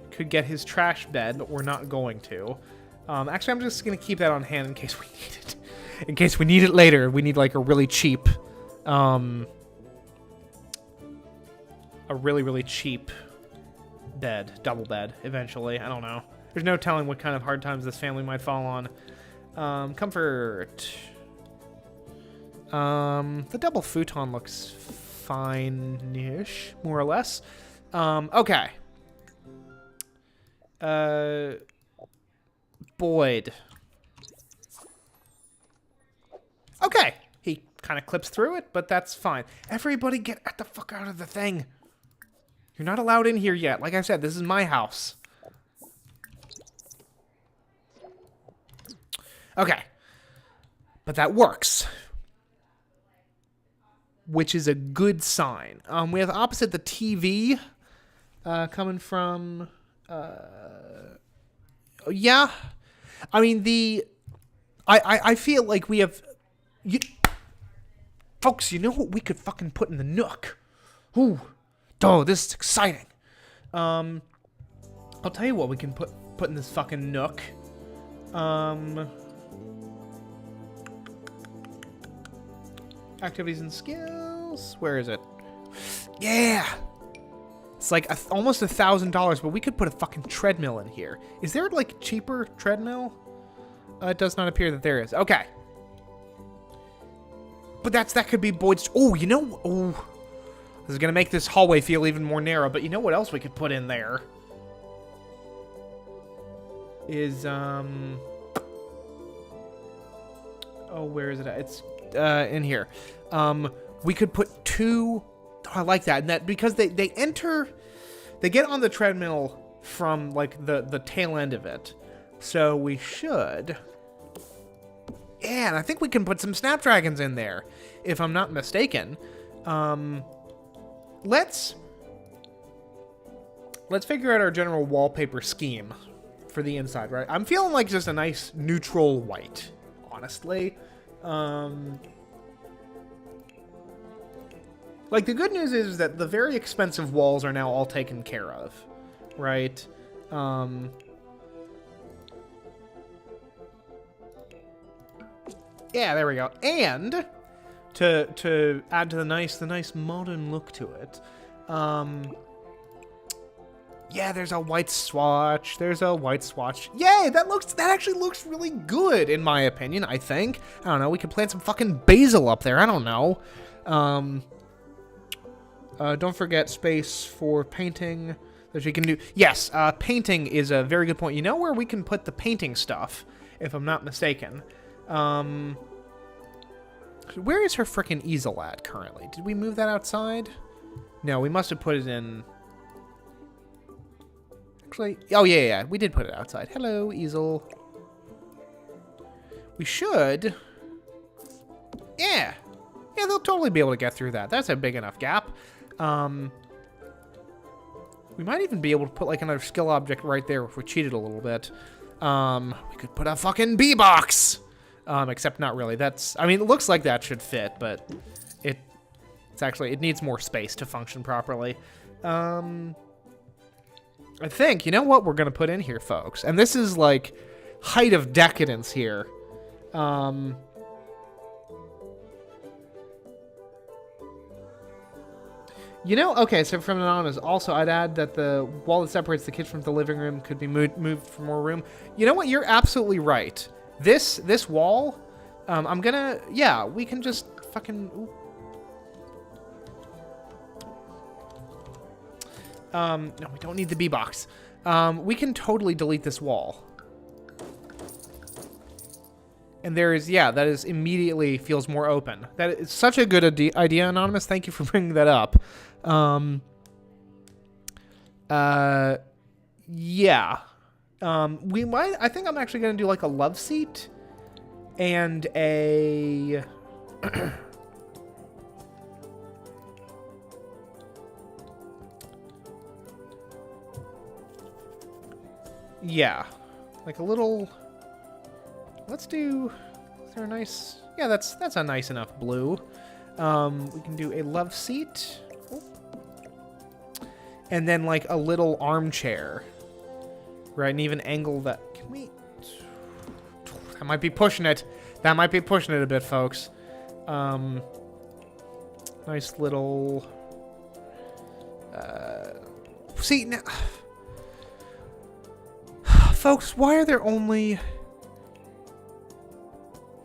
Could get his trash bed, but we're not going to. Actually, I'm just going to keep that on hand in case we need it. in case we need it later. We need like a really cheap, a really, really cheap bed, double bed, eventually. I don't know. There's no telling what kind of hard times this family might fall on. Comfort. The double futon looks fine-ish, more or less. Okay. Boyd. Okay. He kind of clips through it, but that's fine. Everybody get the fuck out of the thing. You're not allowed in here yet. Like I said, this is my house. Okay. But that works. Which is a good sign. We have opposite the TV coming from... yeah. I mean, I feel like we have... Folks, you know what we could fucking put in the nook? Ooh. Oh, this is exciting. I'll tell you what we can put in this fucking nook. Activities and skills. Where is it? Yeah. It's like almost $1,000, but we could put a fucking treadmill in here. Is there like cheaper treadmill? It does not appear that there is. Okay. But that could be Boyd's. Oh, you know. Oh, this is gonna make this hallway feel even more narrow. But you know what else we could put in there? Is Oh, where is it at? It's in here. We could put two. Oh, I like that. And that because they get on the treadmill from like the tail end of it. So we should. Yeah, and I think we can put some Snapdragons in there, if I'm not mistaken. Let's figure out our general wallpaper scheme for the inside, right? I'm feeling like just a nice neutral white, honestly. Like, the good news is that the very expensive walls are now all taken care of, right? Yeah, there we go. And to add to the nice modern look to it, yeah, there's a white swatch. There's a white swatch. Yay, that actually looks really good, in my opinion, I think. I don't know, we could plant some fucking basil up there. I don't know. Don't forget space for painting that you can do. Yes, painting is a very good point. You know where we can put the painting stuff, if I'm not mistaken? Where is her frickin' easel at currently? Did we move that outside? No, we must have put it in... Actually, oh yeah, we did put it outside. Hello, easel. We should... Yeah, they'll totally be able to get through that. That's a big enough gap. We might even be able to put like another skill object right there if we cheated a little bit. We could put a fucking bee-box! Except not really. I mean, it looks like that should fit, but it needs more space to function properly. I think, you know what we're gonna put in here, folks? And this is like height of decadence here. You know, okay, so from Anonymous, also I'd add that the wall that separates the kitchen from the living room could be moved for more room. You know what? You're absolutely right. This wall, yeah, we can just fucking... no, we don't need the B-box. We can totally delete this wall. And that is immediately feels more open. That is such a good idea, Anonymous. Thank you for bringing that up. Yeah. I think I'm actually going to do like a love seat and a... yeah. Like a little... Let's do... Is there a nice... Yeah, that's a nice enough blue. We can do a love seat. Oh. And then like a little armchair. Right, and even angle that... Can we... That might be pushing it. That might be pushing it a bit, folks. Nice little... see, now... Folks, why are there only...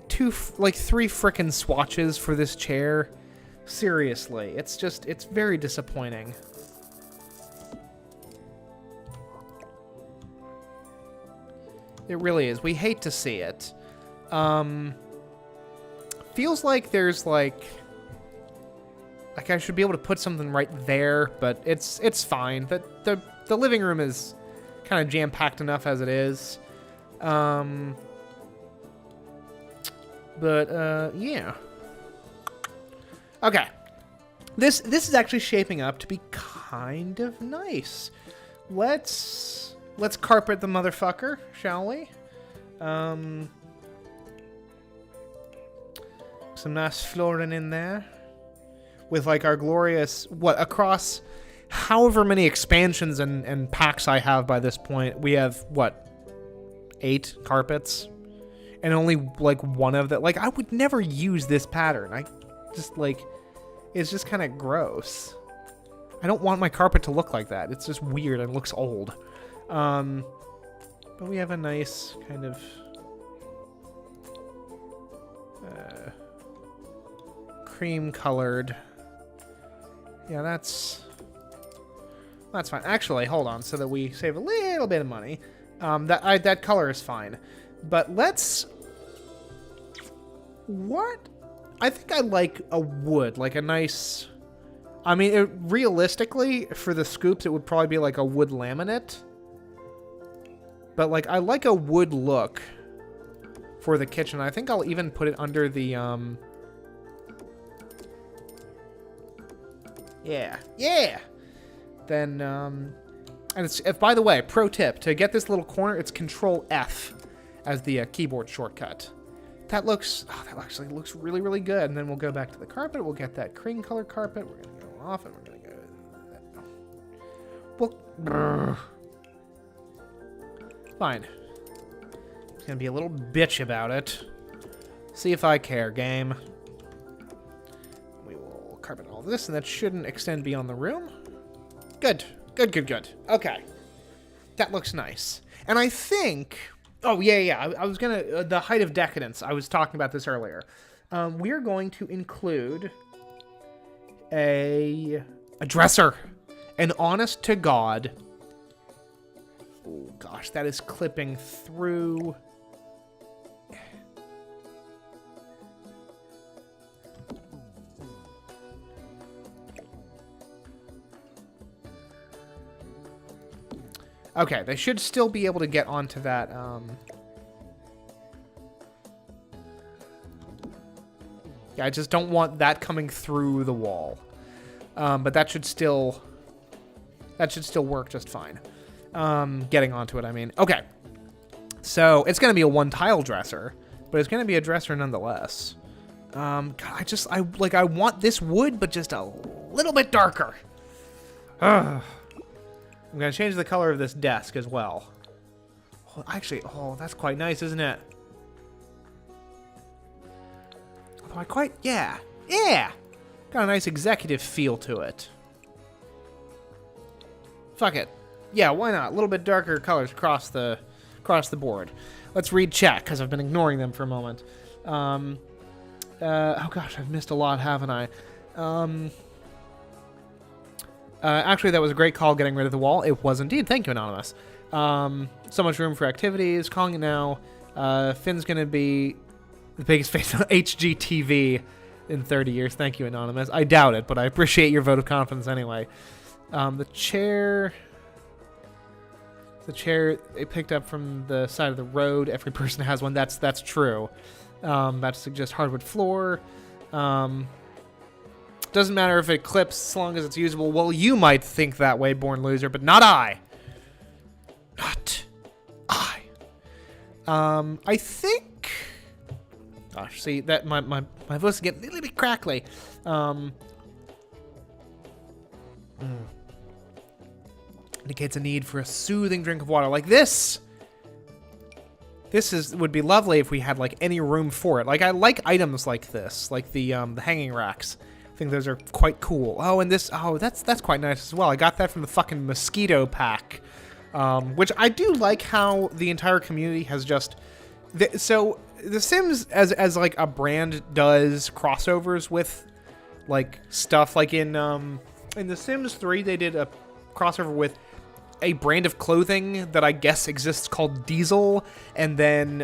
three frickin' swatches for this chair? Seriously, it's very disappointing. It really is. We hate to see it. Feels like there's like I should be able to put something right there, but it's fine. The living room is kind of jam-packed enough as it is. Yeah. Okay. This is actually shaping up to be kind of nice. Let's carpet the motherfucker, shall we? Some nice flooring in there. With like our glorious, across however many expansions and packs I have by this point, we have, 8 carpets? And only, one of them, I would never use this pattern. I just, it's just kind of gross. I don't want my carpet to look like that. It's just weird and looks old. But we have a nice kind of... cream-colored... Yeah, that's fine. Actually, hold on, so that we save a little bit of money. That color is fine. But let's... What? I think I like a wood, like a nice... I mean, realistically, for the scoops, it would probably be like a wood laminate. But, I like a wood look for the kitchen. I think I'll even put it under the, Yeah. Then, and it's, by the way, pro tip, to get this little corner, it's Control F as the keyboard shortcut. That actually looks really, really good. And then we'll go back to the carpet. We'll get that cream color carpet. We're going to go off and we're going to go... Well, fine. It's going to be a little bitch about it. See if I care, game. We will carpet all this, and that shouldn't extend beyond the room. Good. Okay. That looks nice. And I think... Oh, yeah. I was going to... the height of decadence. I was talking about this earlier. We're going to include a dresser. An honest to God... Oh, gosh, that is clipping through... Okay, they should still be able to get onto that, Yeah, I just don't want that coming through the wall. But that should still work just fine. Getting onto it, I mean. Okay. So, it's going to be a one-tile dresser, but it's going to be a dresser nonetheless. God, I want this wood, but just a little bit darker. I'm going to change the color of this desk as well. Oh, actually, that's quite nice, isn't it? Yeah. Got a nice executive feel to it. Fuck it. Yeah, why not? A little bit darker colors across the board. Let's read chat, because I've been ignoring them for a moment. Oh gosh, I've missed a lot, haven't I? Actually, that was a great call, getting rid of the wall. It was indeed. Thank you, Anonymous. So much room for activities. Calling it now. Finn's going to be the biggest face on HGTV in 30 years. Thank you, Anonymous. I doubt it, but I appreciate your vote of confidence anyway. The chair it picked up from the side of the road. Every person has one. That's true. That suggests hardwood floor. Doesn't matter if it clips as long as it's usable. Well, you might think that way, born loser, but not I. Not I. I think... Gosh, see, that my voice is getting a little bit crackly. Indicates a need for a soothing drink of water like this. would be lovely if we had like any room for it. Like I like items like this, like the hanging racks. I think those are quite cool. Oh, and this, that's quite nice as well. I got that from the fucking mosquito pack, which I do like how the entire community has just. So The Sims as like a brand does crossovers with like stuff like in The Sims 3 they did a crossover with a brand of clothing that I guess exists called Diesel, and then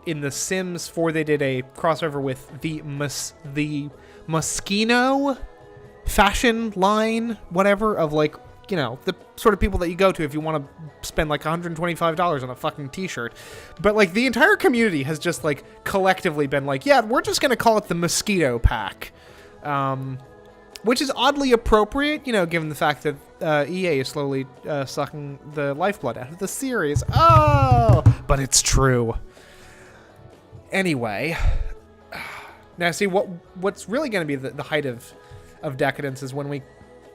in The Sims 4 they did a crossover with the Moschino fashion line, whatever, of like, you know, the sort of people that you go to if you want to spend like $125 on a fucking t-shirt. But like the entire community has just like collectively been like, yeah, we're just gonna call it the Mosquito Pack, which is oddly appropriate, you know, given the fact that EA is slowly sucking the lifeblood out of the series. Oh, but it's true. Anyway, now see what's really going to be the height of decadence is when we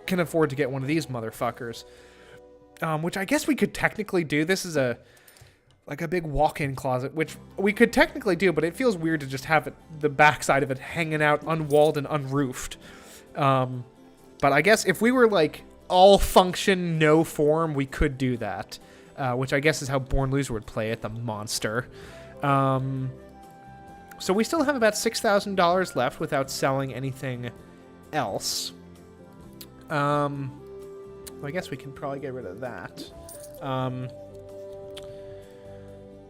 can afford to get one of these motherfuckers, which I guess we could technically do. This is like a big walk-in closet, which we could technically do, but it feels weird to just have it, the backside of it hanging out unwalled and unroofed. But I guess if we were like all function, no form, we could do that, which I guess is how Born Loser would play it, the monster. So we still have about $6,000 left without selling anything else. Well, I guess we can probably get rid of that.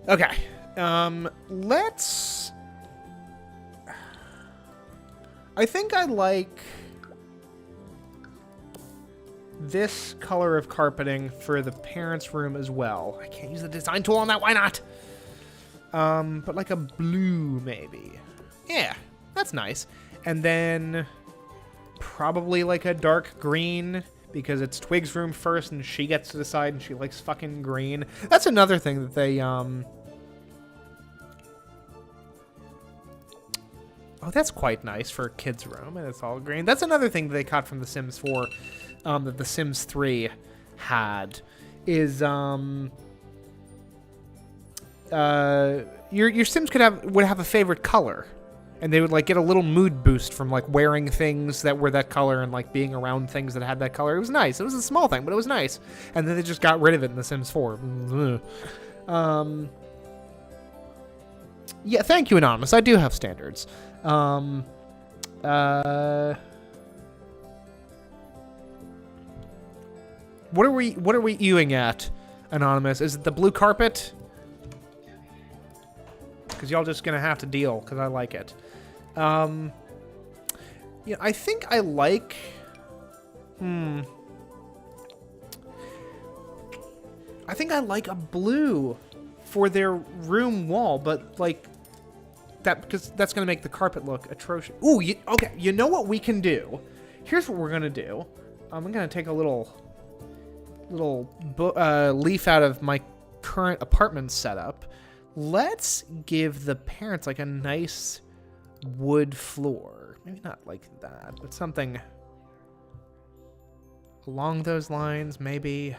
Okay. Let's... I think I like this color of carpeting for the parents' room as well. I can't use the design tool on that. Why not? But like a blue, maybe. Yeah, that's nice. And then probably like a dark green, because it's Twig's room first and she gets to decide and she likes fucking green. That's another thing that they, Oh, that's quite nice for a kid's room, and it's all green. That's another thing that they caught from The Sims 4, that The Sims 3 had, is, your Sims would have a favorite color, and they would like get a little mood boost from like wearing things that were that color and like being around things that had that color. It was nice. It was a small thing, but it was nice. And then they just got rid of it in The Sims 4. Yeah, thank you, Anonymous. I do have standards. What are we ewing at, Anonymous? Is it the blue carpet? Because y'all just gonna have to deal, because I like it. Yeah, I think I like... I think I like a blue for their room wall, but like that, because that's gonna make the carpet look atrocious. Ooh, okay. You know what we can do? Here's what we're gonna do. I'm gonna take a little leaf out of my current apartment setup. Let's give the parents like a nice wood floor. Maybe not like that, but something along those lines, maybe.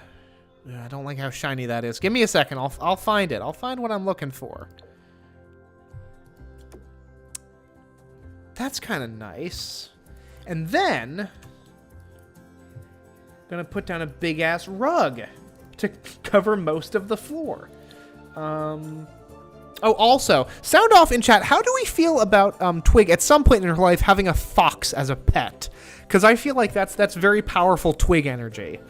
I don't like how shiny that is. Give me a second. I'll find it. I'll find what I'm looking for. That's kind of nice. And then I'm gonna put down a big ass rug to cover most of the floor. Oh, also, sound off in chat. How do we feel about Twig at some point in her life having a fox as a pet? Because I feel like that's very powerful Twig energy.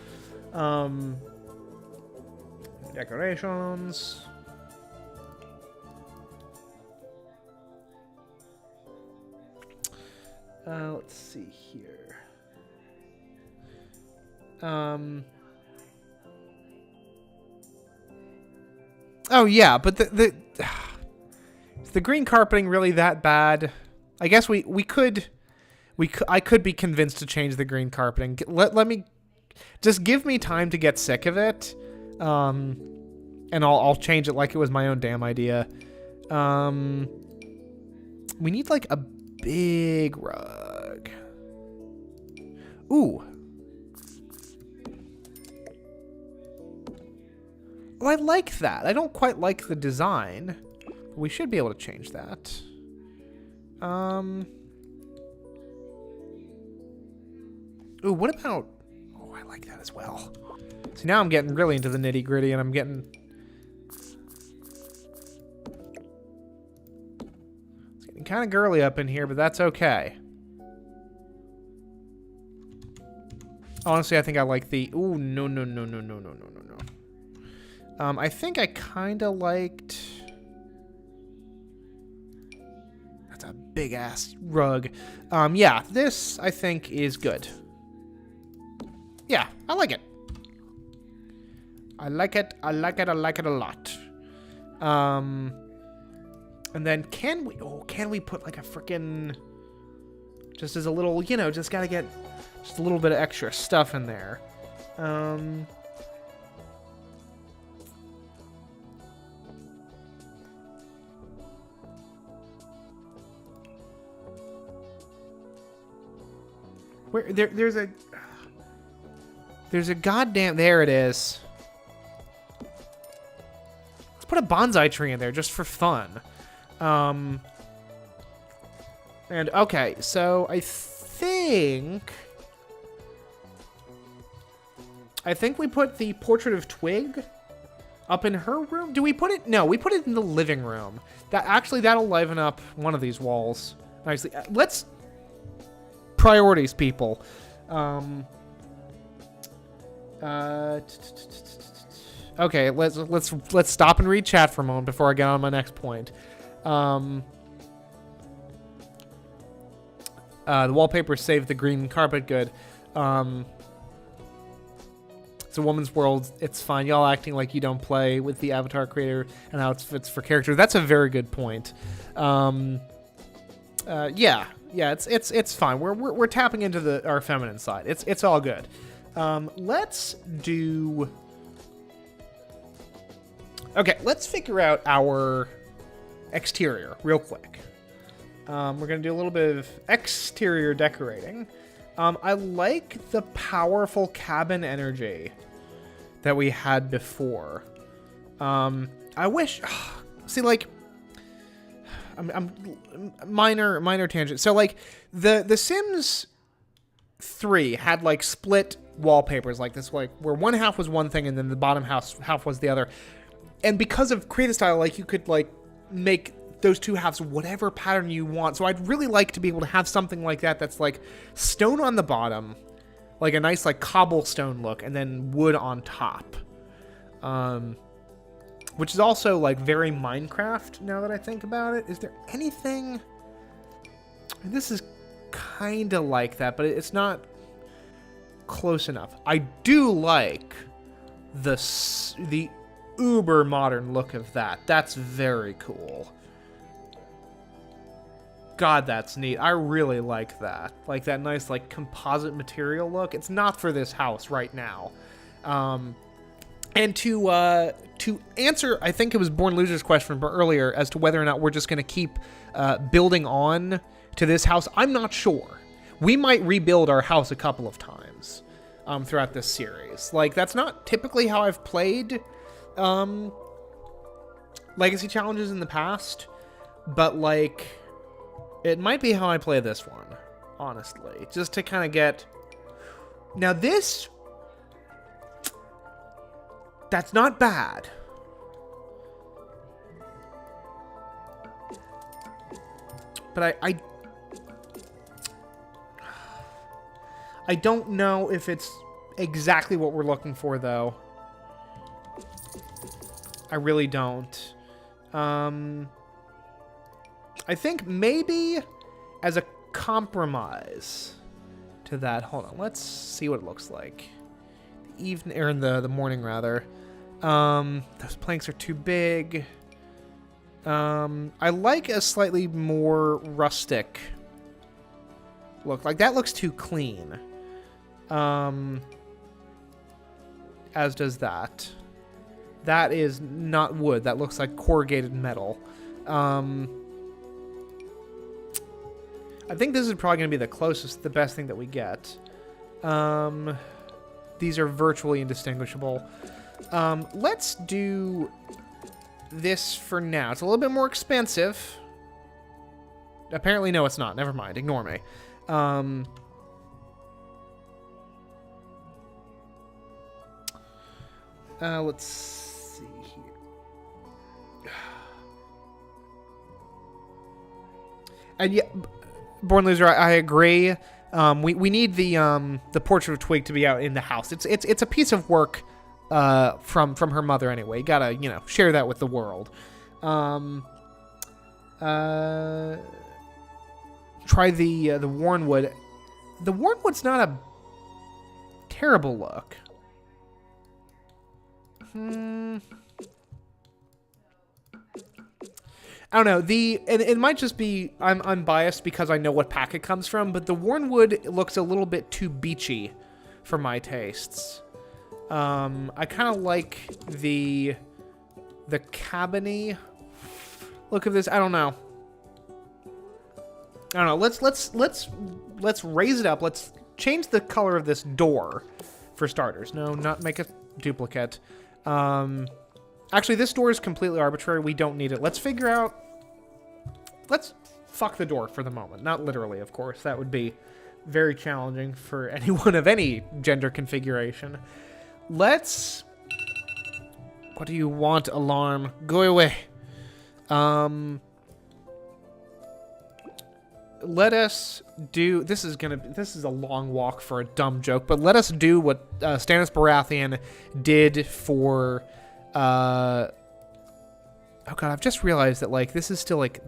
Decorations. Let's see here. Oh yeah, but the is the green carpeting really that bad? I guess I could be convinced to change the green carpeting. Let me just give me time to get sick of it, and I'll change it like it was my own damn idea. We need like a big rug. Ooh. Oh, I like that. I don't quite like the design. We should be able to change that. Ooh, what about... Oh, I like that as well. See, now I'm getting really into the nitty-gritty, and I'm getting... It's getting kind of girly up in here, but that's okay. Honestly, I think I like the... Ooh, no. I think I kind of liked... That's a big-ass rug. Yeah, this, I think, is good. Yeah, I like it. I like it a lot. And then can we put like a freaking... Just as a little, you know, just gotta get just a little bit of extra stuff in there. Where there's a goddamn... There it is. Let's put a bonsai tree in there just for fun. And okay, so I think we put the portrait of Twig up in her room. Do we put it? No, we put it in the living room. That'll liven up one of these walls nicely. Let's priorities, people. Okay, let's stop and read chat for a moment before I get on my next point. The wallpaper saved the green carpet. Good. It's a woman's world. It's fine. Y'all acting like you don't play with the avatar creator and how it fits for character. That's a very good point. Yeah, it's fine. We're tapping into our feminine side. It's all good. Let's do... Okay, let's figure out our exterior real quick. We're going to do a little bit of exterior decorating. I like the powerful cabin energy that we had before. I wish... See, like... I'm minor tangent. So, like, the Sims 3 had, like, split wallpapers like this, like, where one half was one thing and then the bottom half was the other. And because of creative style, like, you could, like, make those two halves whatever pattern you want. So I'd really like to be able to have something like that that's, like, stone on the bottom, like a nice, like, cobblestone look, and then wood on top. Which is also, like, very Minecraft, now that I think about it. Is there anything... This is kind of like that, but it's not close enough. I do like the uber modern look of that. That's very cool. God, that's neat. I really like that. Like, that nice, like, composite material look. It's not for this house right now. And to answer, I think it was Born Loser's question earlier as to whether or not we're just going to keep building on to this house, I'm not sure. We might rebuild our house a couple of times throughout this series. Like, that's not typically how I've played Legacy Challenges in the past, but, like, it might be how I play this one, honestly. Just to kind of get... Now, this... That's not bad. But I don't know if it's exactly what we're looking for, though. I really don't. I think maybe as a compromise to that. Hold on, let's see what it looks like. Evening, or in the morning rather. Those planks are too big. I like a slightly more rustic look. Like, that looks too clean. As does that. That is not wood. That looks like corrugated metal. I think this is probably going to be the best thing that we get. These are virtually indistinguishable. Let's do this for now. It's a little bit more expensive. Apparently, no, it's not. Never mind. Ignore me. Let's see here. And yeah, Born Loser, I agree. We need the portrait of Twig to be out in the house. It's a piece of work from her mother anyway. You gotta, you know, share that with the world. Try the Wornwood. The Wornwood's not a terrible look. I don't know. It might just be I'm biased because I know what pack it comes from, but the Wornwood looks a little bit too beachy for my tastes. I kind of like the cabiny look of this. I don't know. Let's raise it up. Let's change the color of this door for starters. No, not make a duplicate. Actually, this door is completely arbitrary. We don't need it. Let's figure out... Let's fuck the door for the moment. Not literally, of course. That would be very challenging for anyone of any gender configuration. Let's... What do you want, alarm? Go away. Let us do... This is a long walk for a dumb joke, but let us do what Stannis Baratheon did for... oh god, I've just realized that, like, this is still, like...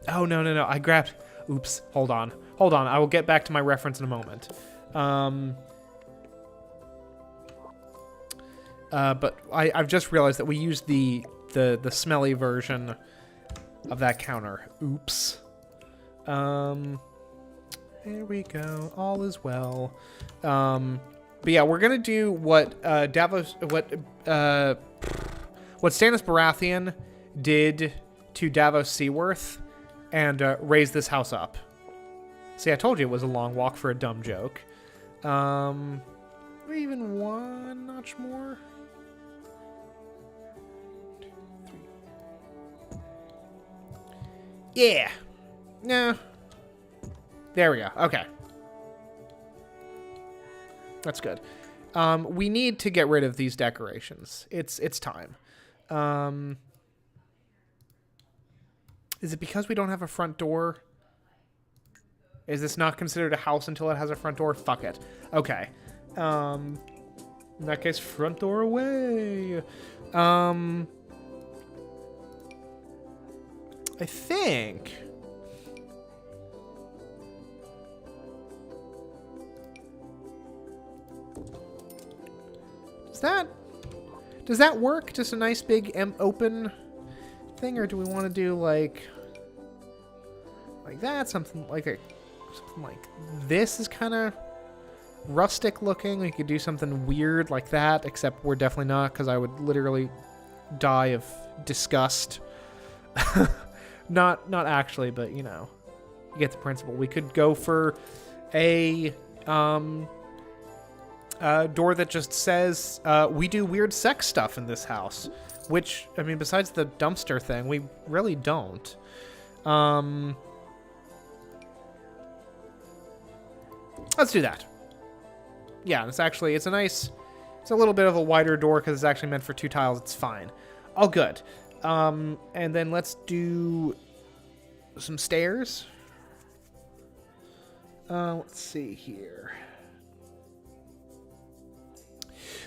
Oh, no, I grabbed... Oops, hold on, I will get back to my reference in a moment. But I've just realized that we used the smelly version of that counter. Oops. There we go, all is well. But yeah, we're gonna do what Stannis Baratheon did to Davos Seaworth and raise this house up. See, I told you it was a long walk for a dumb joke. Even one notch more. 2, 3. Yeah. No. There we go. Okay. That's good. We need to get rid of these decorations. It's time. Is it because we don't have a front door? Is this not considered a house until it has a front door? Fuck it. Okay. In that case, front door away. I think... Does that work? Just a nice big open thing, or do we want to do like that? Something like this is kind of rustic looking. We could do something weird like that, except we're definitely not, because I would literally die of disgust. Not actually, but you know, you get the principle. We could go for a door that just says, we do weird sex stuff in this house. Which, I mean, besides the dumpster thing, we really don't. Let's do that. Yeah, it's a little bit of a wider door because it's actually meant for 2 tiles. It's fine. All good. And then let's do some stairs. Let's see here.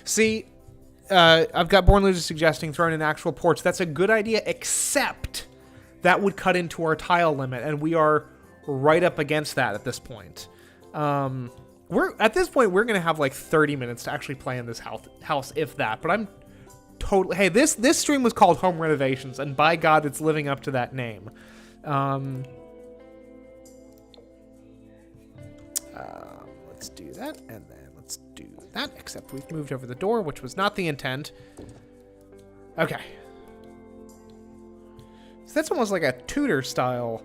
See, I've got Born Loser suggesting throwing an actual porch. That's a good idea, except that would cut into our tile limit, and we are right up against that at this point. At this point, we're going to have like 30 minutes to actually play in this house, if that. But I'm totally... Hey, this stream was called Home Renovations, and by God, it's living up to that name. Let's do that, and then let's do that, except we've moved over the door, which was not the intent. Okay. So that's almost like a Tudor-style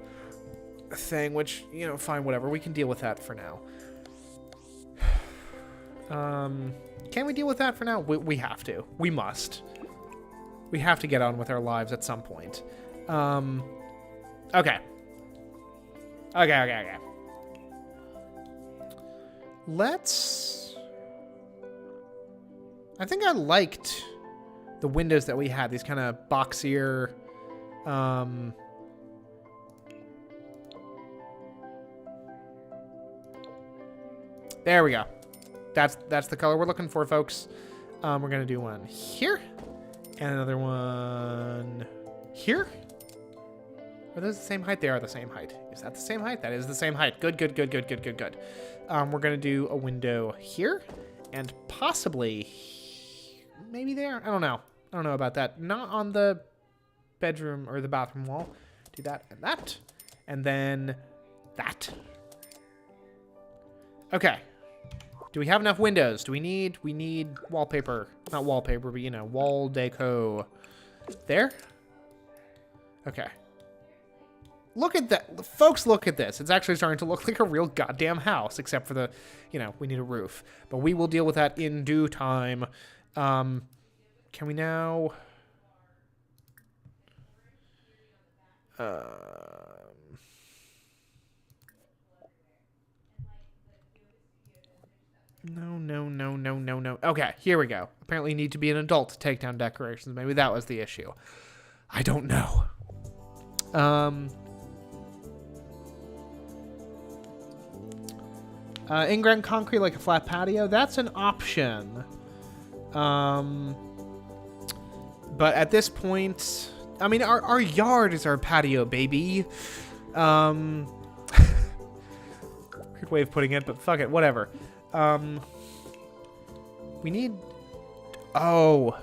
thing, which, you know, fine, whatever. We can deal with that for now. Can we deal with that for now? We have to. We must. We have to get on with our lives at some point. Okay. Okay. Let's... I think I liked the windows that we had. These kind of boxier... There we go. That's the color we're looking for, folks. We're going to do one here. And another one here. Are those the same height? They are the same height. Is that the same height? That is the same height. Good. We're going to do a window here. And possibly... maybe there? I don't know. I don't know about that. Not on the bedroom or the bathroom wall. Do that and that. And then that. Okay. Do we have enough windows? Do we need wallpaper. Not wallpaper, but, you know, wall deco. There? Okay. Look at that. Folks, look at this. It's actually starting to look like a real goddamn house, except for the, you know, we need a roof. But we will deal with that in due time. Can we now... No. Okay, here we go. Apparently you need to be an adult to take down decorations. Maybe that was the issue. I don't know. In-ground concrete like a flat patio. That's an option. But at this point... I mean, our yard is our patio, baby. Weird way of putting it, but fuck it, whatever. We need... Oh,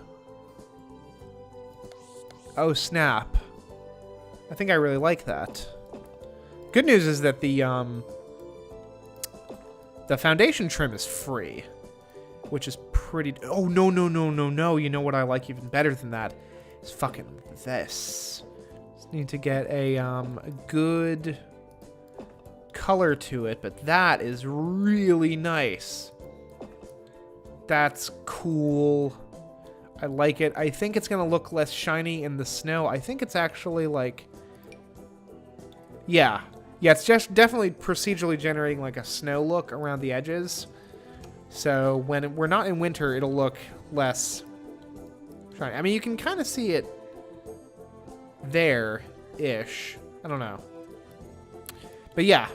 snap. I think I really like that. Good news is that the foundation trim is free, which is pretty... Oh, no. You know what I like even better than that? It's fucking this. Just need to get a good color to it, but that is really nice. That's cool. I like it. I think it's gonna look less shiny in the snow. I think it's actually like... Yeah, it's just definitely procedurally generating like a snow look around the edges. So when we're not in winter, it'll look less shiny. I mean, you can kind of see it there-ish. I don't know. But yeah.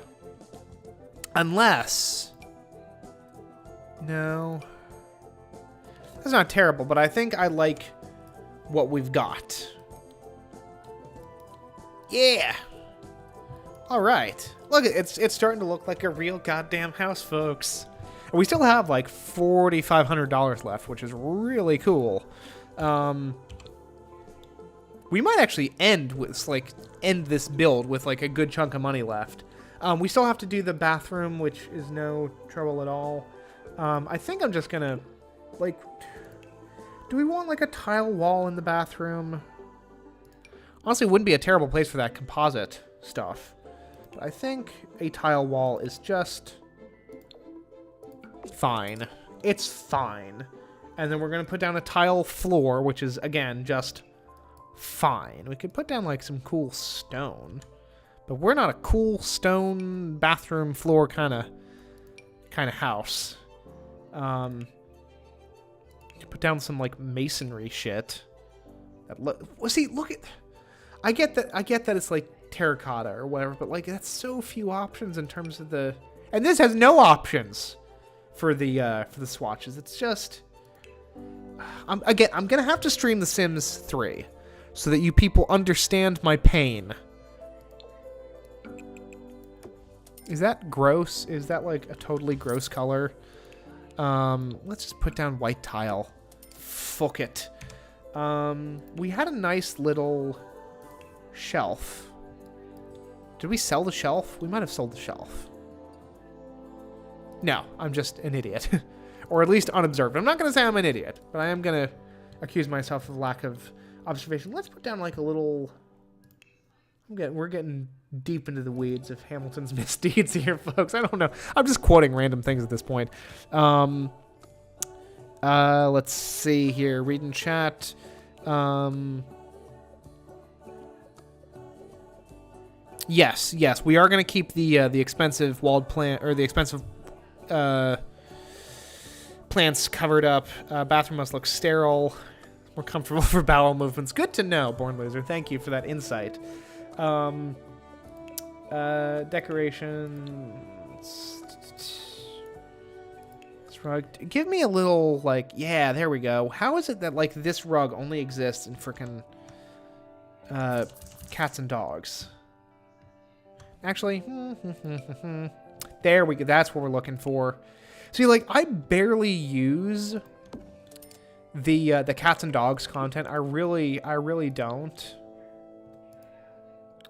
Unless... No. That's not terrible, but I think I like what we've got. Yeah. All right. Look, it's starting to look like a real goddamn house, folks. And we still have like $4,500 left, which is really cool. We might actually end this build with like a good chunk of money left. We still have to do the bathroom, which is no trouble at all. I think I'm just gonna, like, do we want like a tile wall in the bathroom? Honestly, it wouldn't be a terrible place for that composite stuff. But I think a tile wall is just fine. It's fine. And then we're gonna put down a tile floor, which is, again, just fine. We could put down like some cool stone. But we're not a cool stone bathroom floor kind of house. Put down some like masonry shit. See, look at. I get that it's like terracotta or whatever, but like that's so few options in terms of the. And this has no options for the swatches. It's just. I'm gonna have to stream The Sims 3 so that you people understand my pain. Is that gross? Is that like a totally gross color? Let's just put down white tile. Fuck it. We had a nice little shelf. Did we sell the shelf? We might have sold the shelf. No, I'm just an idiot. Or at least unobservant. I'm not going to say I'm an idiot, but I am going to accuse myself of lack of observation. Let's put down like a little... We're getting deep into the weeds of Hamilton's misdeeds here, folks. I don't know. I'm just quoting random things at this point. Let's see here. Read in chat. Yes, we are going to keep the expensive walled plant, or the expensive plants covered up. Bathroom must look sterile, more comfortable for bowel movements. Good to know, Born Loser. Thank you for that insight. Decorations. This rug. Give me a little, like, yeah, there we go. How is it that, like, this rug only exists in frickin' cats and dogs? Actually, there we go. That's what we're looking for. See, like, I barely use the cats and dogs content. I really don't.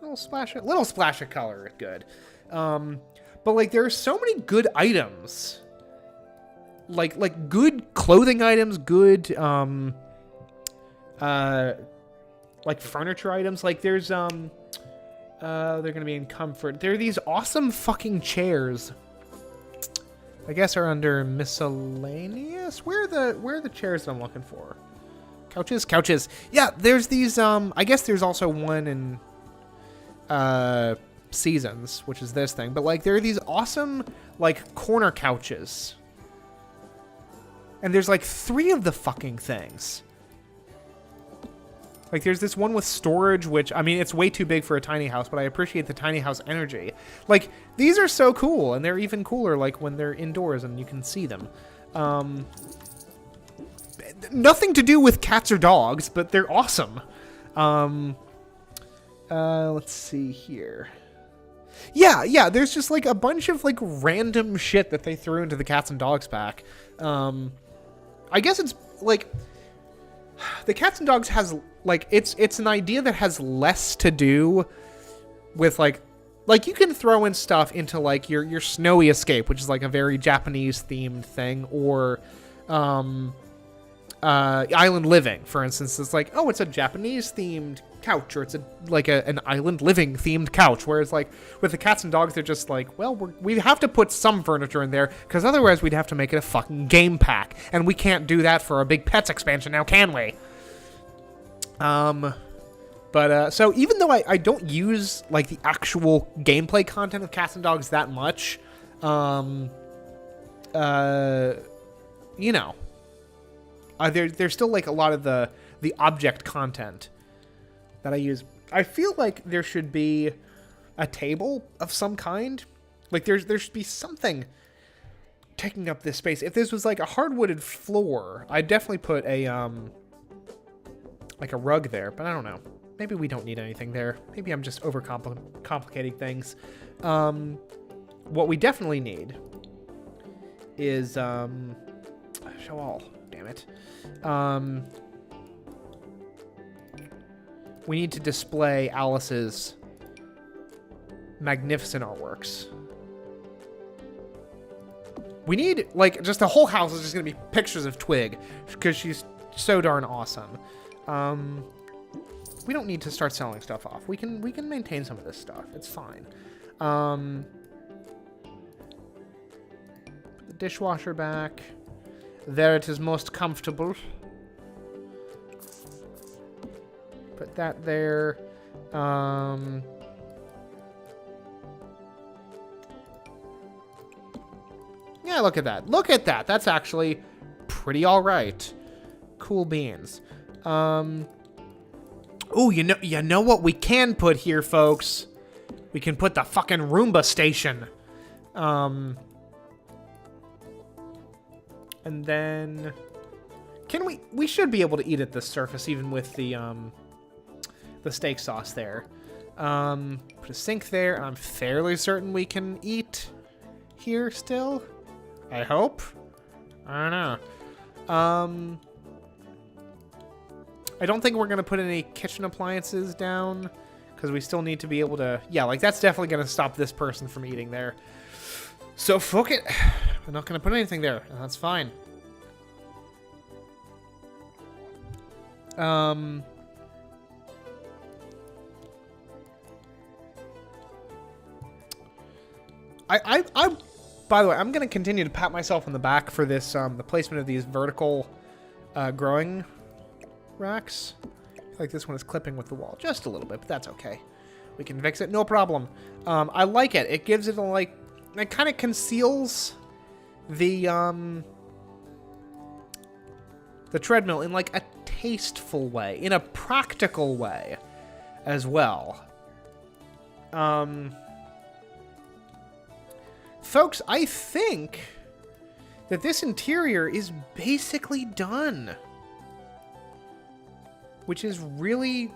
Little splash of color is good. But like, there are so many good items. Like good clothing items, good like furniture items. Like there's they're gonna be in comfort. There are these awesome fucking chairs. I guess are under miscellaneous. Where are the chairs that I'm looking for? Couches. Yeah, there's these. I guess there's also one in Seasons, which is this thing. But like, there are these awesome like corner couches, and there's like 3 of the fucking things. Like, there's this one with storage, which, I mean, it's way too big for a tiny house, but I appreciate the tiny house energy. Like, these are so cool, and they're even cooler, like, when they're indoors and you can see them. Nothing to do with cats or dogs, but they're awesome. Let's see here. Yeah, there's just, like, a bunch of, like, random shit that they threw into the cats and dogs pack. I guess it's, like... The cats and dogs has, like, it's an idea that has less to do with, like you can throw in stuff into, like, your Snowy Escape, which is, like, a very Japanese-themed thing, or, Island Living, for instance. It's like, oh, it's a Japanese-themed couch, or it's an Island Living-themed couch, whereas, like, with the cats and dogs, they're just like, well, we have to put some furniture in there, because otherwise we'd have to make it a fucking game pack, and we can't do that for a big Pets expansion now, can we? So even though I don't use, like, the actual gameplay content of cats and dogs that much, you know, there's still, like, a lot of the object content that I use. I feel like there should be a table of some kind. Like, there should be something taking up this space. If this was, like, a hardwooded floor, I'd definitely put a, like, a rug there, but I don't know. Maybe we don't need anything there. Maybe I'm just overcomplicating things. What we definitely need is, show all, damn it. We need to display Alice's magnificent artworks. We need, like, just the whole house is just gonna be pictures of Twig, because she's so darn awesome. We don't need to start selling stuff off. We can maintain some of this stuff. It's fine. Put the dishwasher back. There it is most comfortable. Put that there. Yeah, look at that. Look at that. That's actually pretty all right. Cool beans. Oh, you know what we can put here, folks? We can put the fucking Roomba station. And then we should be able to eat at this surface even with the steak sauce there. Put a sink there. I'm fairly certain we can eat here still. I hope. I don't know. I don't think we're going to put any kitchen appliances down because we still need to be able to... Yeah, like, that's definitely going to stop this person from eating there. So, fuck it. I'm not going to put anything there. That's fine. I By the way, I'm going to continue to pat myself on the back for this, the placement of these vertical growing racks. I feel like this one is clipping with the wall just a little bit, but that's okay. We can fix it, no problem. I like it. It gives it a, like, it kind of conceals the treadmill in, like, a tasteful way, in a practical way as well. Folks, I think that this interior is basically done, which is really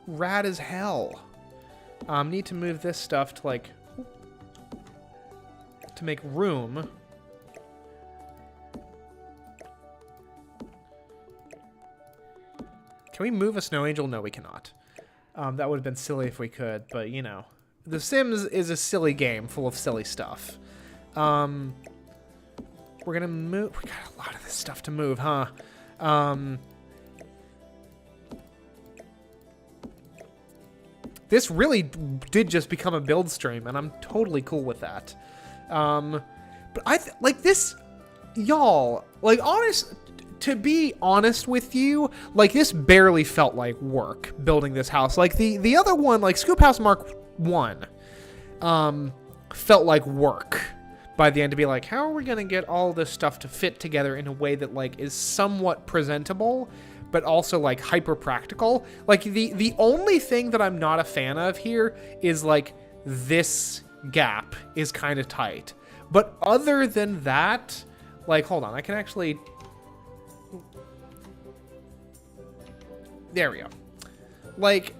rad as hell. Need to move this stuff to, like, to make room. Can we move a snow angel? No, we cannot. That would have been silly if we could, but, you know. The Sims is a silly game full of silly stuff. We're gonna move... We got a lot of this stuff to move, huh? This really did just become a build stream, and I'm totally cool with that. But like this... Y'all, like, to be honest with you, like, this barely felt like work, building this house. Like, the other one, like, Scoop House Mark 1, felt like work by the end, to be like, how are we going to get all this stuff to fit together in a way that, like, is somewhat presentable, but also, like, hyper practical. Like, the only thing that I'm not a fan of here is, like, this gap is kind of tight. But other than that, like, hold on, I can actually... There we go. Like,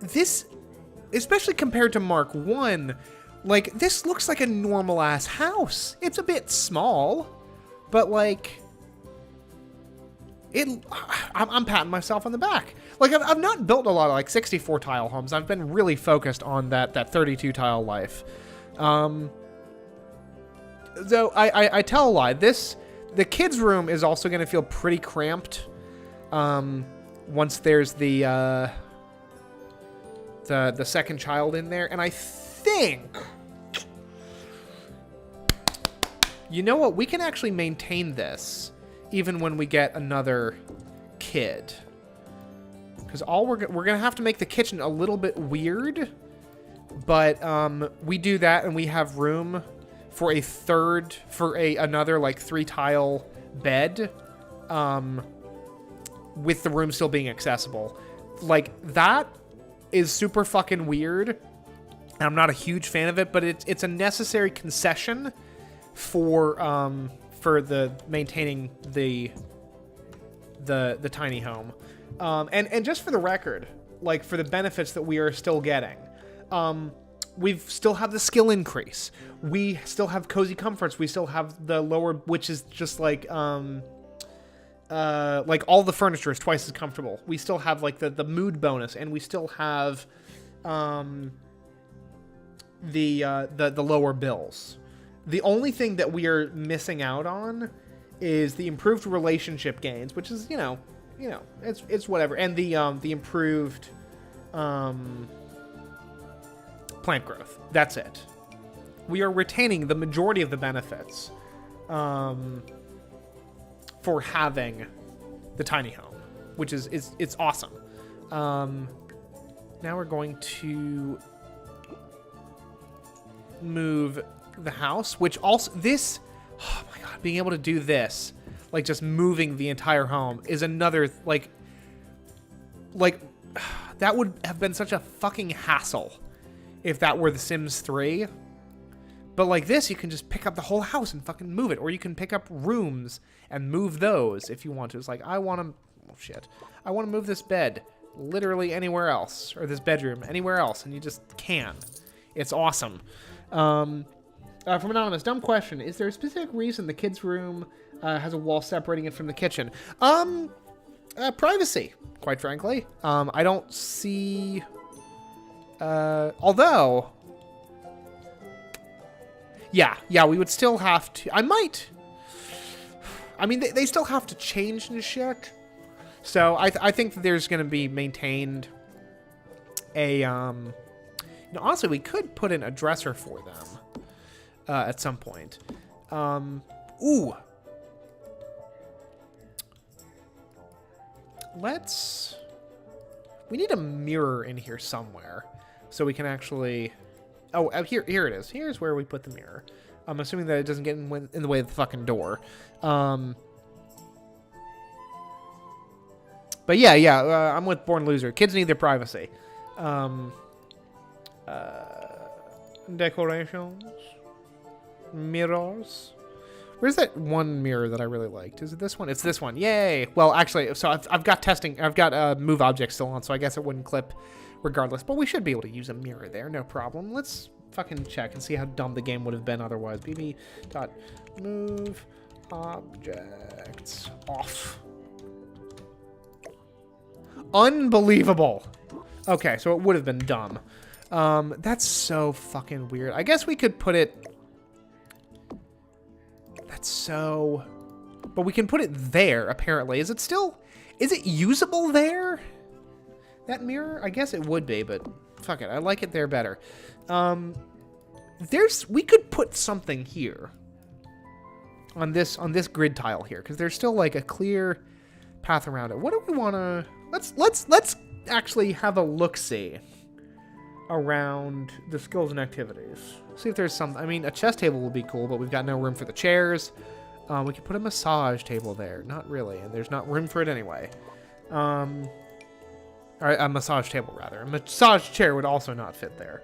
this, especially compared to Mark 1, like, this looks like a normal-ass house. It's a bit small, but, like, I'm patting myself on the back. Like, I've not built a lot of, like, 64-tile homes. I've been really focused on that 32-tile life. Though, I tell a lie. The kids' room is also going to feel pretty cramped once there's the second child in there. And I think, you know what, we can actually maintain this even when we get another kid, because we're gonna have to make the kitchen a little bit weird, but we do that and we have room for another like 3-tile bed, with the room still being accessible. Like, that is super fucking weird, and I'm not a huge fan of it, but it's a necessary concession for the maintaining the tiny home. And just for the record, like, for the benefits that we are still getting, we still have the skill increase. We still have cozy comforts. We still have the lower, which is just like all the furniture is twice as comfortable. We still have like the mood bonus, and we still have the lower bills. The only thing that we are missing out on is the improved relationship gains, which is, you know, it's whatever, and the improved plant growth. That's it. We are retaining the majority of the benefits for having the tiny home, which is it's awesome. Now we're going to move the house, which also, this, oh my god, being able to do this, like just moving the entire home, is another, like that would have been such a fucking hassle if that were The Sims 3. But like this, you can just pick up the whole house and fucking move it, or you can pick up rooms and move those if you want to. It's like, I want to, oh shit, I want to move this bed literally anywhere else, or this bedroom anywhere else, and you just can. It's awesome. From Anonymous, dumb question. Is there a specific reason the kids' room has a wall separating it from the kitchen? Privacy, quite frankly. I don't see... although... Yeah, we would still have to... I mean, they still have to change and shit. So I think that there's going to be maintained a... honestly, we could put in a dresser for them. at some point. Ooh. We need a mirror in here somewhere so we can actually... Oh, here it is. Here's where we put the mirror. I'm assuming that it doesn't get in the way of the fucking door. But yeah, I'm with Born Loser. Kids need their privacy. Decorations. Mirrors. Where's that one mirror that I really liked? Is it this one? It's this one. Yay! Well, actually, so I've got testing. I've got move object still on, so I guess it wouldn't clip regardless. But we should be able to use a mirror there, no problem. Let's fucking check and see how dumb the game would have been otherwise. bb.move objects off. Unbelievable. Okay, so it would have been dumb. That's so fucking weird. I guess we could put it... That's so... But we can put it there, apparently. Is it still... Is it usable there? That mirror? I guess it would be, but fuck it. I like it there better. We could put something here. On this grid tile here, because there's still like a clear path around it. What do we want to... Let's actually have a look-see around the skills and activities. See if there's some... I mean, a chess table would be cool, but we've got no room for the chairs. We could put a massage table there. Not really, and there's not room for it anyway. Or a massage table, rather. A massage chair would also not fit there.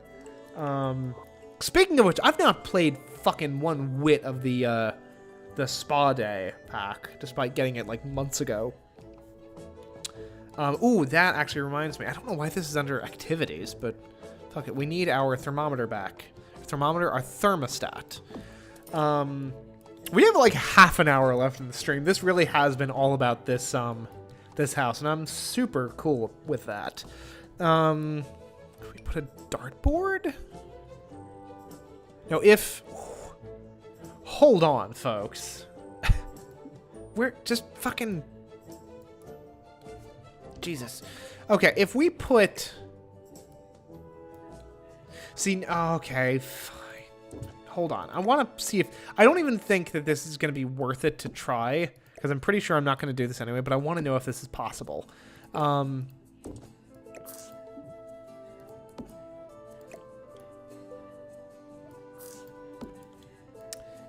Speaking of which, I've not played fucking one whit of the Spa Day pack, despite getting it, like, months ago. Ooh, that actually reminds me. I don't know why this is under activities, but fuck it. We need our thermometer back. Our thermostat. We have like half an hour left in the stream. This really has been all about this this house, and I'm super cool with that. Can we put a dartboard? No, if... Hold on, folks. We're just fucking... Jesus. Okay, if we put... See, okay, fine. Hold on. I want to see if... I don't even think that this is going to be worth it to try, because I'm pretty sure I'm not going to do this anyway, but I want to know if this is possible.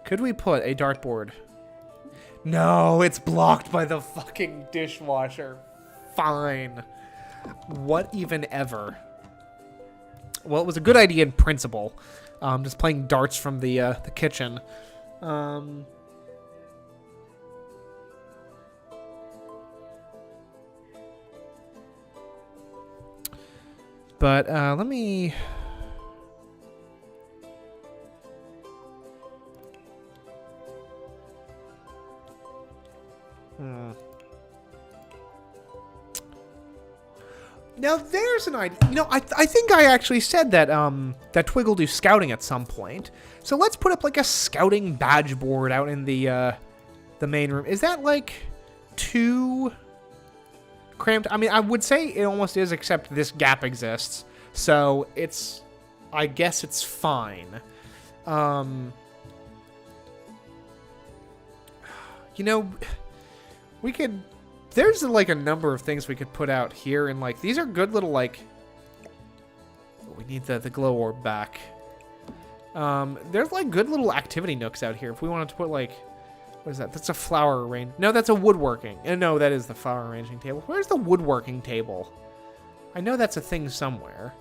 Could we put a dartboard? No, it's blocked by the fucking dishwasher. Fine. What even ever? Well, it was a good idea in principle. Just playing darts from the kitchen. But let me... Now there's an idea. You know, I think I actually said that that Twig will do scouting at some point. So let's put up like a scouting badge board out in the main room. Is that like too cramped? I mean, I would say it almost is, except this gap exists. So it's, I guess it's fine. You know, we could... There's like a number of things we could put out here, and like these are good little like... We need the glow orb back. There's like good little activity nooks out here. If we wanted to put like... What is that? That's a flower arrange... No, that's a woodworking. No, that is the flower arranging table. Where's the woodworking table? I know that's a thing somewhere.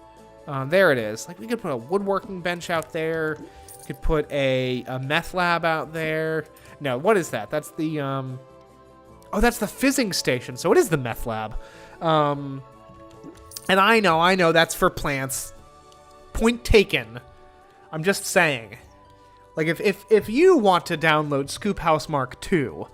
There it is. Like we could put a woodworking bench out there. We could put a meth lab out there. No, what is that? That's the... Oh, that's the fizzing station, so it is the meth lab. And I know, that's for plants. Point taken. I'm just saying. Like, if you want to download Scoop House Mark II, you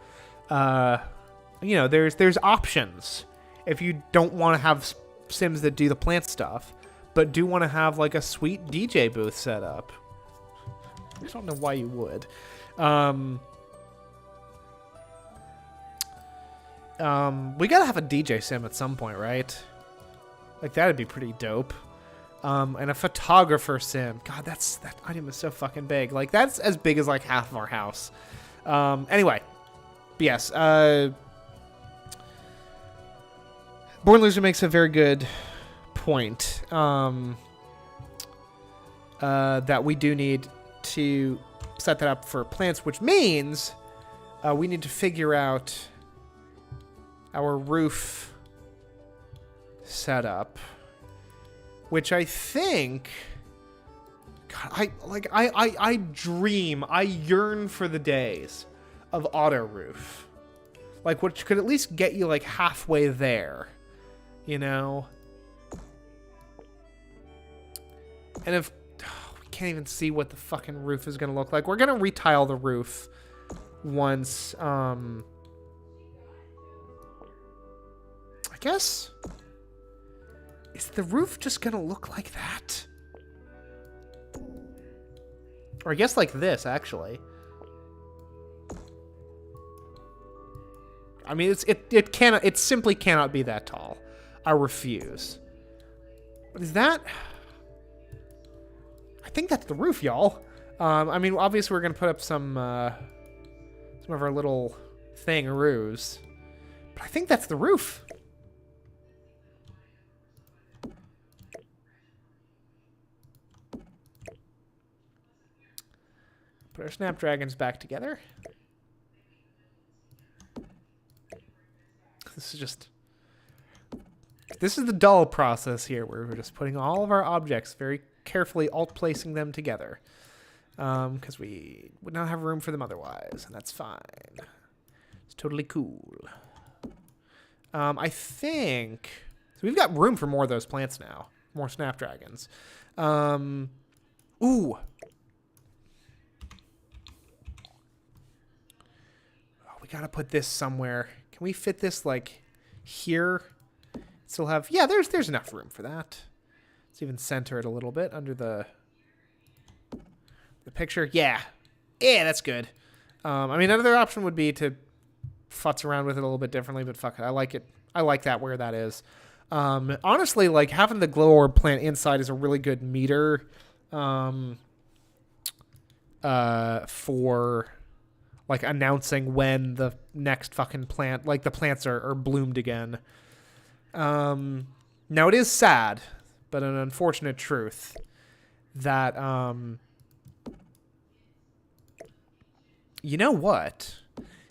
know, there's options. If you don't want to have Sims that do the plant stuff, but do want to have, like, a sweet DJ booth set up. I don't know why you would. We gotta have a DJ sim at some point, right? Like, that'd be pretty dope. And a photographer sim. God, that item is so fucking big. Like, that's as big as, like, half of our house. Anyway. Yes. Born Loser makes a very good point. That we do need to set that up for plants, which means we need to figure out our roof setup, which I think, God, I dream, I yearn for the days of auto roof, like, which could at least get you like halfway there, you know. And if we can't even see what the fucking roof is gonna look like, we're gonna retile the roof once. I guess. Is the roof just gonna look like that? Or I guess like this, actually. I mean, it simply cannot be that tall. I refuse. But is that? I think that's the roof, y'all. I mean, obviously we're gonna put up some of our little thingaroos, but I think that's the roof. Put our snapdragons back together. This is the dull process here, where we're just putting all of our objects very carefully, alt-placing them together. Because we would not have room for them otherwise, and that's fine. It's totally cool. I think... So we've got room for more of those plants now. More snapdragons. Ooh! We gotta put this somewhere. Can we fit this, like, here? Still have... Yeah, there's enough room for that. Let's even center it a little bit under the picture. Yeah. Yeah, that's good. I mean, another option would be to futz around with it a little bit differently, but fuck it. I like it. I like that where that is. Honestly, like, having the glow orb plant inside is a really good meter for... like, announcing when the next fucking plant, like, the plants are bloomed again. Now, it is sad, but an unfortunate truth that, you know what?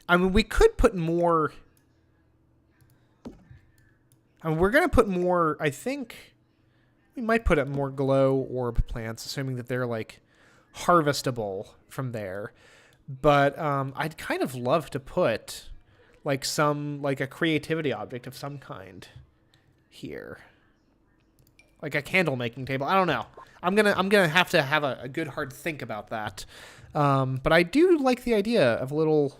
I mean, we could put more... I mean, we're going to put more, I think... We might put up more glow orb plants, assuming that they're, like, harvestable from there. But I'd kind of love to put like a creativity object of some kind here, like a candle making table. I don't know. I'm gonna have to have a good hard think about that. But I do like the idea of a little,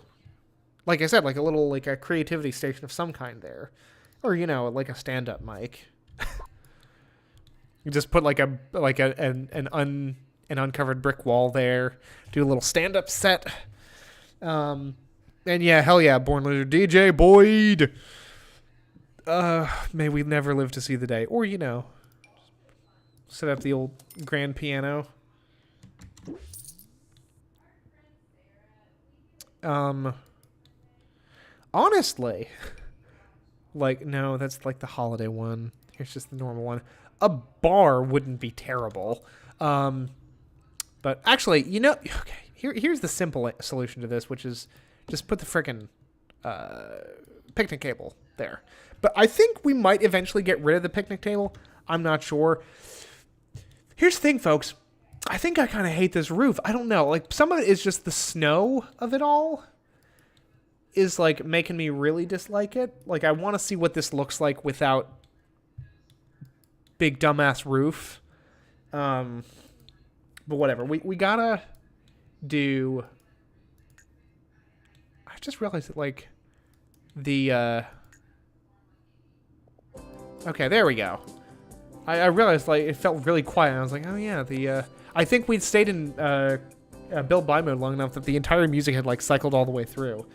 like I said, like a creativity station of some kind there, or you know, like a stand up mic. You just put like an uncovered brick wall there. Do a little stand-up set. And yeah, hell yeah, Born Loser DJ Boyd. May we never live to see the day. Or, you know, set up the old grand piano. Honestly, like, no, that's like the holiday one. Here's just the normal one. A bar wouldn't be terrible. But actually, you know, okay, here's the simple solution to this, which is just put the frickin' picnic table there. But I think we might eventually get rid of the picnic table. I'm not sure. Here's the thing, folks. I think I kind of hate this roof. I don't know. Like, some of it is just the snow of it all is, like, making me really dislike it. Like, I want to see what this looks like without big dumbass roof. But whatever. We gotta do... I just realized that, like, the... Okay, there we go. I realized, like, it felt really quiet. And I was like, oh, yeah, the... I think we'd stayed in build by mode long enough that the entire music had, like, cycled all the way through.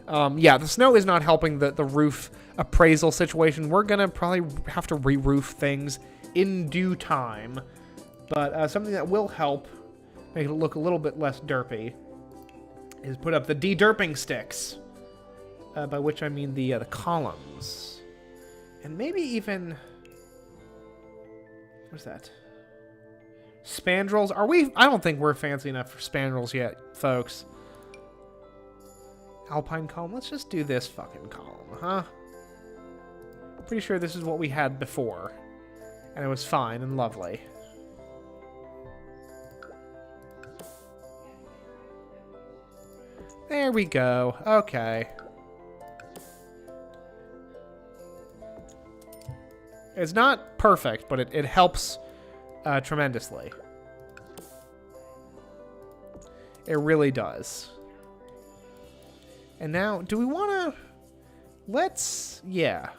Yeah, the snow is not helping the roof appraisal situation. We're gonna probably have to re-roof things in due time. But something that will help make it look a little bit less derpy is put up the de-derping sticks. By which I mean the columns. And maybe even... What's that? Spandrels? Are we... I don't think we're fancy enough for spandrels yet, folks. Alpine column? Let's just do this fucking column, huh? Pretty sure this is what we had before. And it was fine and lovely. There we go. Okay. It's not perfect, but it helps tremendously. It really does. And now, do we want to... Let's... Yeah.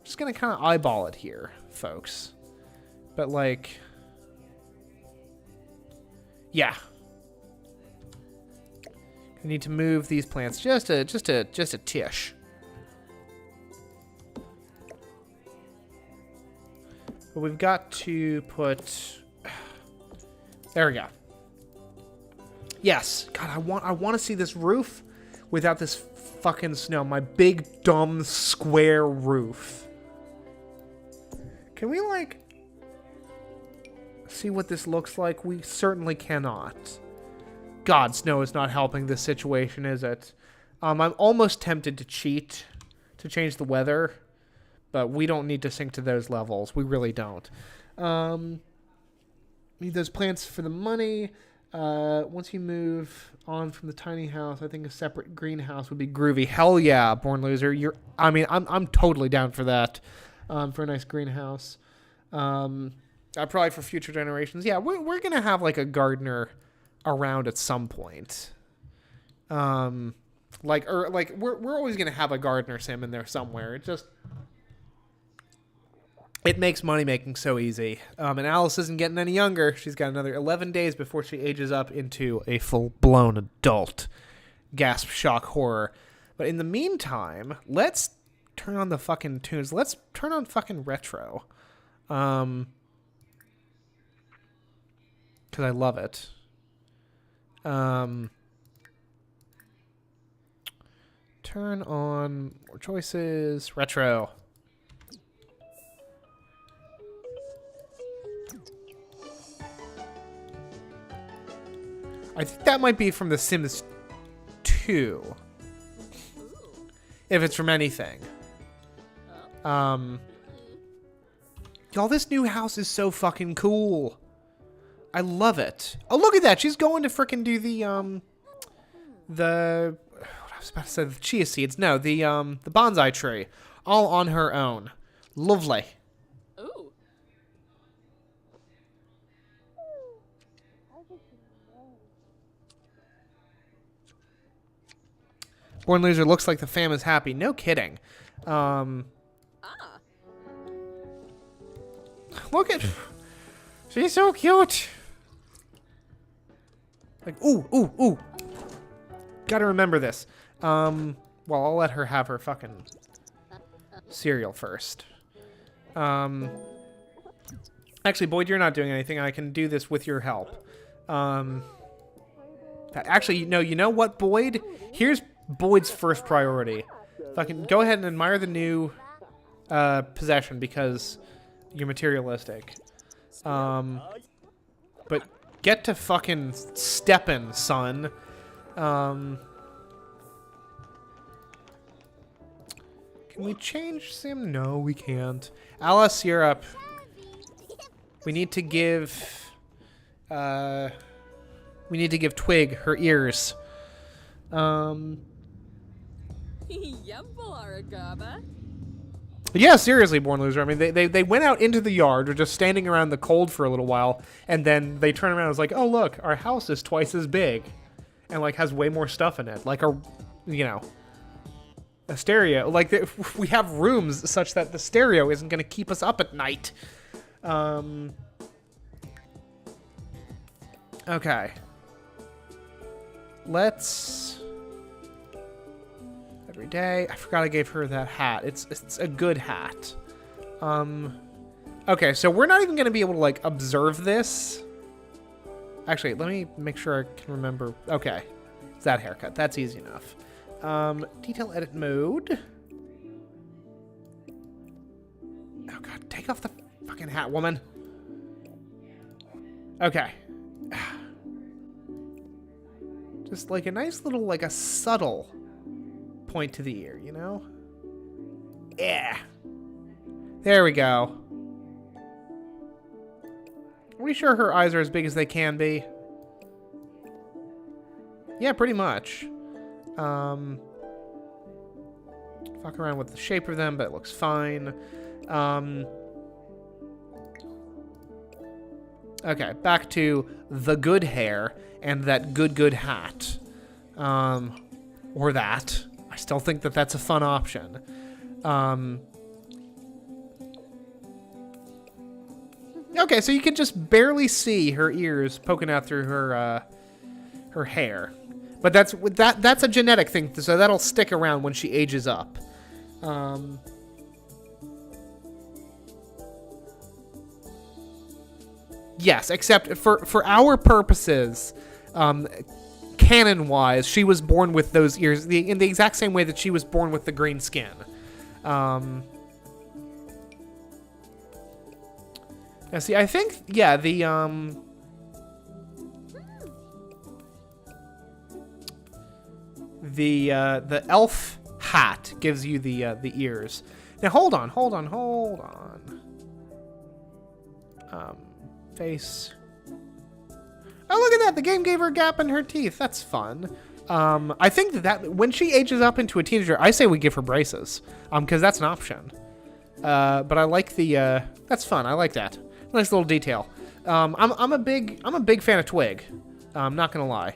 Just going to kind of eyeball it here, folks. But, like... Yeah. We need to move these plants just a tish. But we've got to put... There we go. Yes. God, I want to see this roof without this fucking snow. My big, dumb, square roof. Can we, like... see what this looks like? We certainly cannot. God, snow is not helping this situation, is it? I'm almost tempted to cheat to change the weather, but we don't need to sink to those levels. We really don't. Need those plants for the money. Once you move on from the tiny house, I think a separate greenhouse would be groovy. Hell yeah, Born Loser. I'm totally down for that. For a nice greenhouse. Probably for future generations. Yeah, we're gonna have like a gardener around at some point. We're always gonna have a gardener sim in there somewhere. It makes money making so easy. And Alice isn't getting any younger. She's got another 11 days before she ages up into a full-blown adult. Gasp, shock, horror. But in the meantime, let's turn on the fucking tunes. Let's turn on fucking retro. Because I love it. Turn on more choices. Retro. I think that might be from The Sims 2. If it's from anything. Y'all, this new house is so fucking cool. I love it. Oh, look at that. She's going to frickin' do what I was about to say, the chia seeds. No, the bonsai tree. All on her own. Lovely. Ooh. Born Loser looks like the fam is happy. No kidding. Look at... She's so cute. Like, ooh. Gotta remember this. Well, I'll let her have her fucking cereal first. Actually, Boyd, you're not doing anything. I can do this with your help. Actually, no, you know what, Boyd? Here's Boyd's first priority. Fucking go ahead and admire the new possession because you're materialistic. But get to fucking steppin', son. Can we change Sim? No, we can't. Alice, you're up. We need to give... Twig her ears. Yeah, seriously, Born Loser. I mean, they went out into the yard, or just standing around in the cold for a little while, and then they turn around and was like, oh, look, our house is twice as big. And, like, has way more stuff in it. Like, a stereo. Like, we have rooms such that the stereo isn't going to keep us up at night. Okay. Let's... Every day. I forgot I gave her that hat. It's a good hat. Okay, so we're not even going to be able to, like, observe this. Actually, let me make sure I can remember. Okay. It's that haircut. That's easy enough. Detail edit mode. Oh, God. Take off the fucking hat, woman. Okay. Just, like, a nice little, like, a subtle point to the ear, you know? Yeah. There we go. Are we sure her eyes are as big as they can be? Yeah, pretty much. Fuck around with the shape of them, but it looks fine. Okay, back to the good hair and that good hat. Or that. I still think that that's a fun option. Okay, so you can just barely see her ears poking out through her her hair, but that's a genetic thing, so that'll stick around when she ages up. Yes, except for our purposes, canon-wise, she was born with those ears in the exact same way that she was born with the green skin. Now, see, I think, yeah, the elf hat gives you the ears. Now, hold on. Face. Oh, look at that! The game gave her a gap in her teeth. That's fun. I think that when she ages up into a teenager, I say we give her braces, because that's an option. But I like the, that's fun. I like that. Nice little detail. I'm a big fan of Twig. I'm not gonna lie.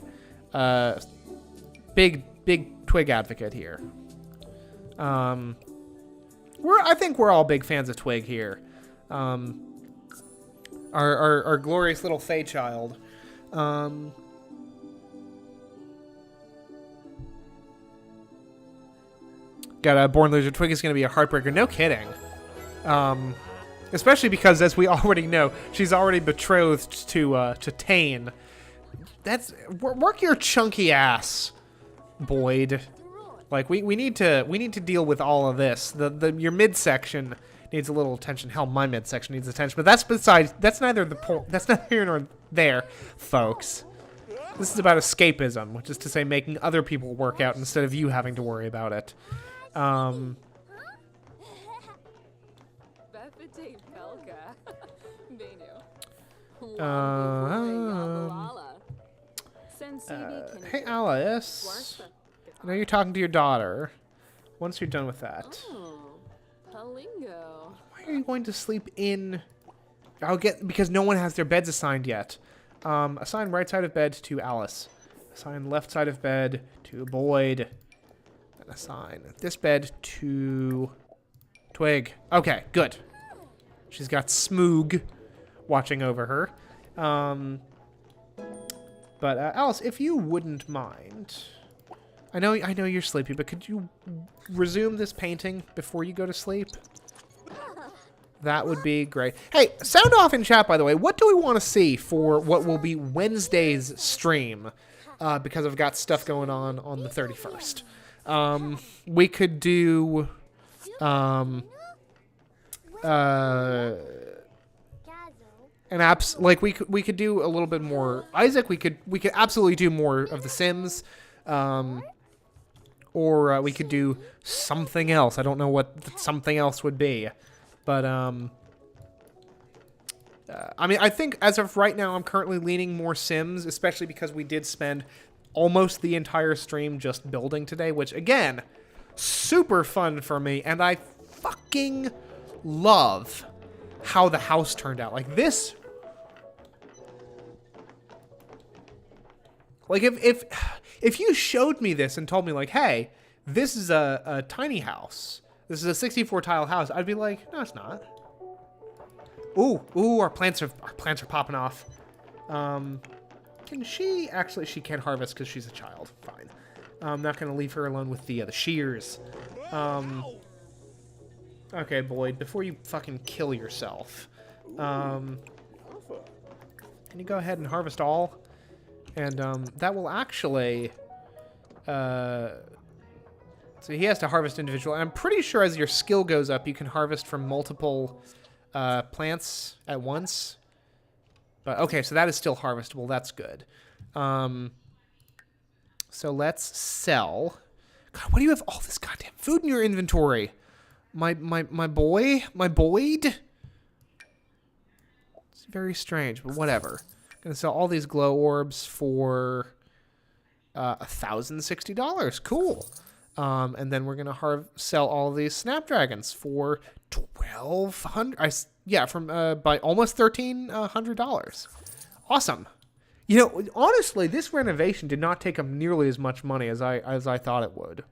Big Twig advocate here. I think we're all big fans of Twig here. Our glorious little Fey child. Got a born loser. Twig is gonna be a heartbreaker. No kidding. Especially because, as we already know, she's already betrothed to Tane. That's work your chunky ass, Boyd. Like we need to deal with all of this. Your midsection needs a little attention. Hell, my midsection needs attention. But that's neither the point. That's neither here nor there, folks. This is about escapism, which is to say, making other people work out instead of you having to worry about it. Hey, Alice. I know you're talking to your daughter. Once you're done with that. Why are you going to sleep in? Because no one has their beds assigned yet. Assign right side of bed to Alice. Assign left side of bed to Boyd. And assign this bed to Twig. Okay, good. She's got Smoog watching over her. But Alice, if you wouldn't mind, I know you're sleepy, but could you resume this painting before you go to sleep? That would be great. Hey, sound off in chat, by the way. What do we want to see for what will be Wednesday's stream? Because I've got stuff going on the 31st. We could do we could do a little bit more Isaac. We could absolutely do more of The Sims, or we could do something else. I don't know what something else would be, but I mean, I think as of right now, I'm currently leaning more Sims, especially because we did spend almost the entire stream just building today, which again, super fun for me, and I fucking love how the house turned out. Like this. Like if you showed me this and told me like, hey, this is a tiny house. This is a 64 tile house. I'd be like, no, it's not. Ooh, our plants are popping off. Can she actually? She can't harvest because she's a child. Fine. I'm not gonna leave her alone with the shears. Okay, Boyd. Before you fucking kill yourself, Can you go ahead and harvest all? And that will actually... so he has to harvest individual. I'm pretty sure as your skill goes up, you can harvest from multiple plants at once. But okay, so that is still harvestable. That's good. So let's sell. God, why do you have all this goddamn food in your inventory? My boy? My Boyd? It's very strange, but whatever. I'm gonna sell all these glow orbs for $1,060. Cool. And then we're gonna sell all of these snapdragons for $1,200. Yeah, from by almost $1,300. Awesome. You know, honestly, this renovation did not take up nearly as much money as I thought it would.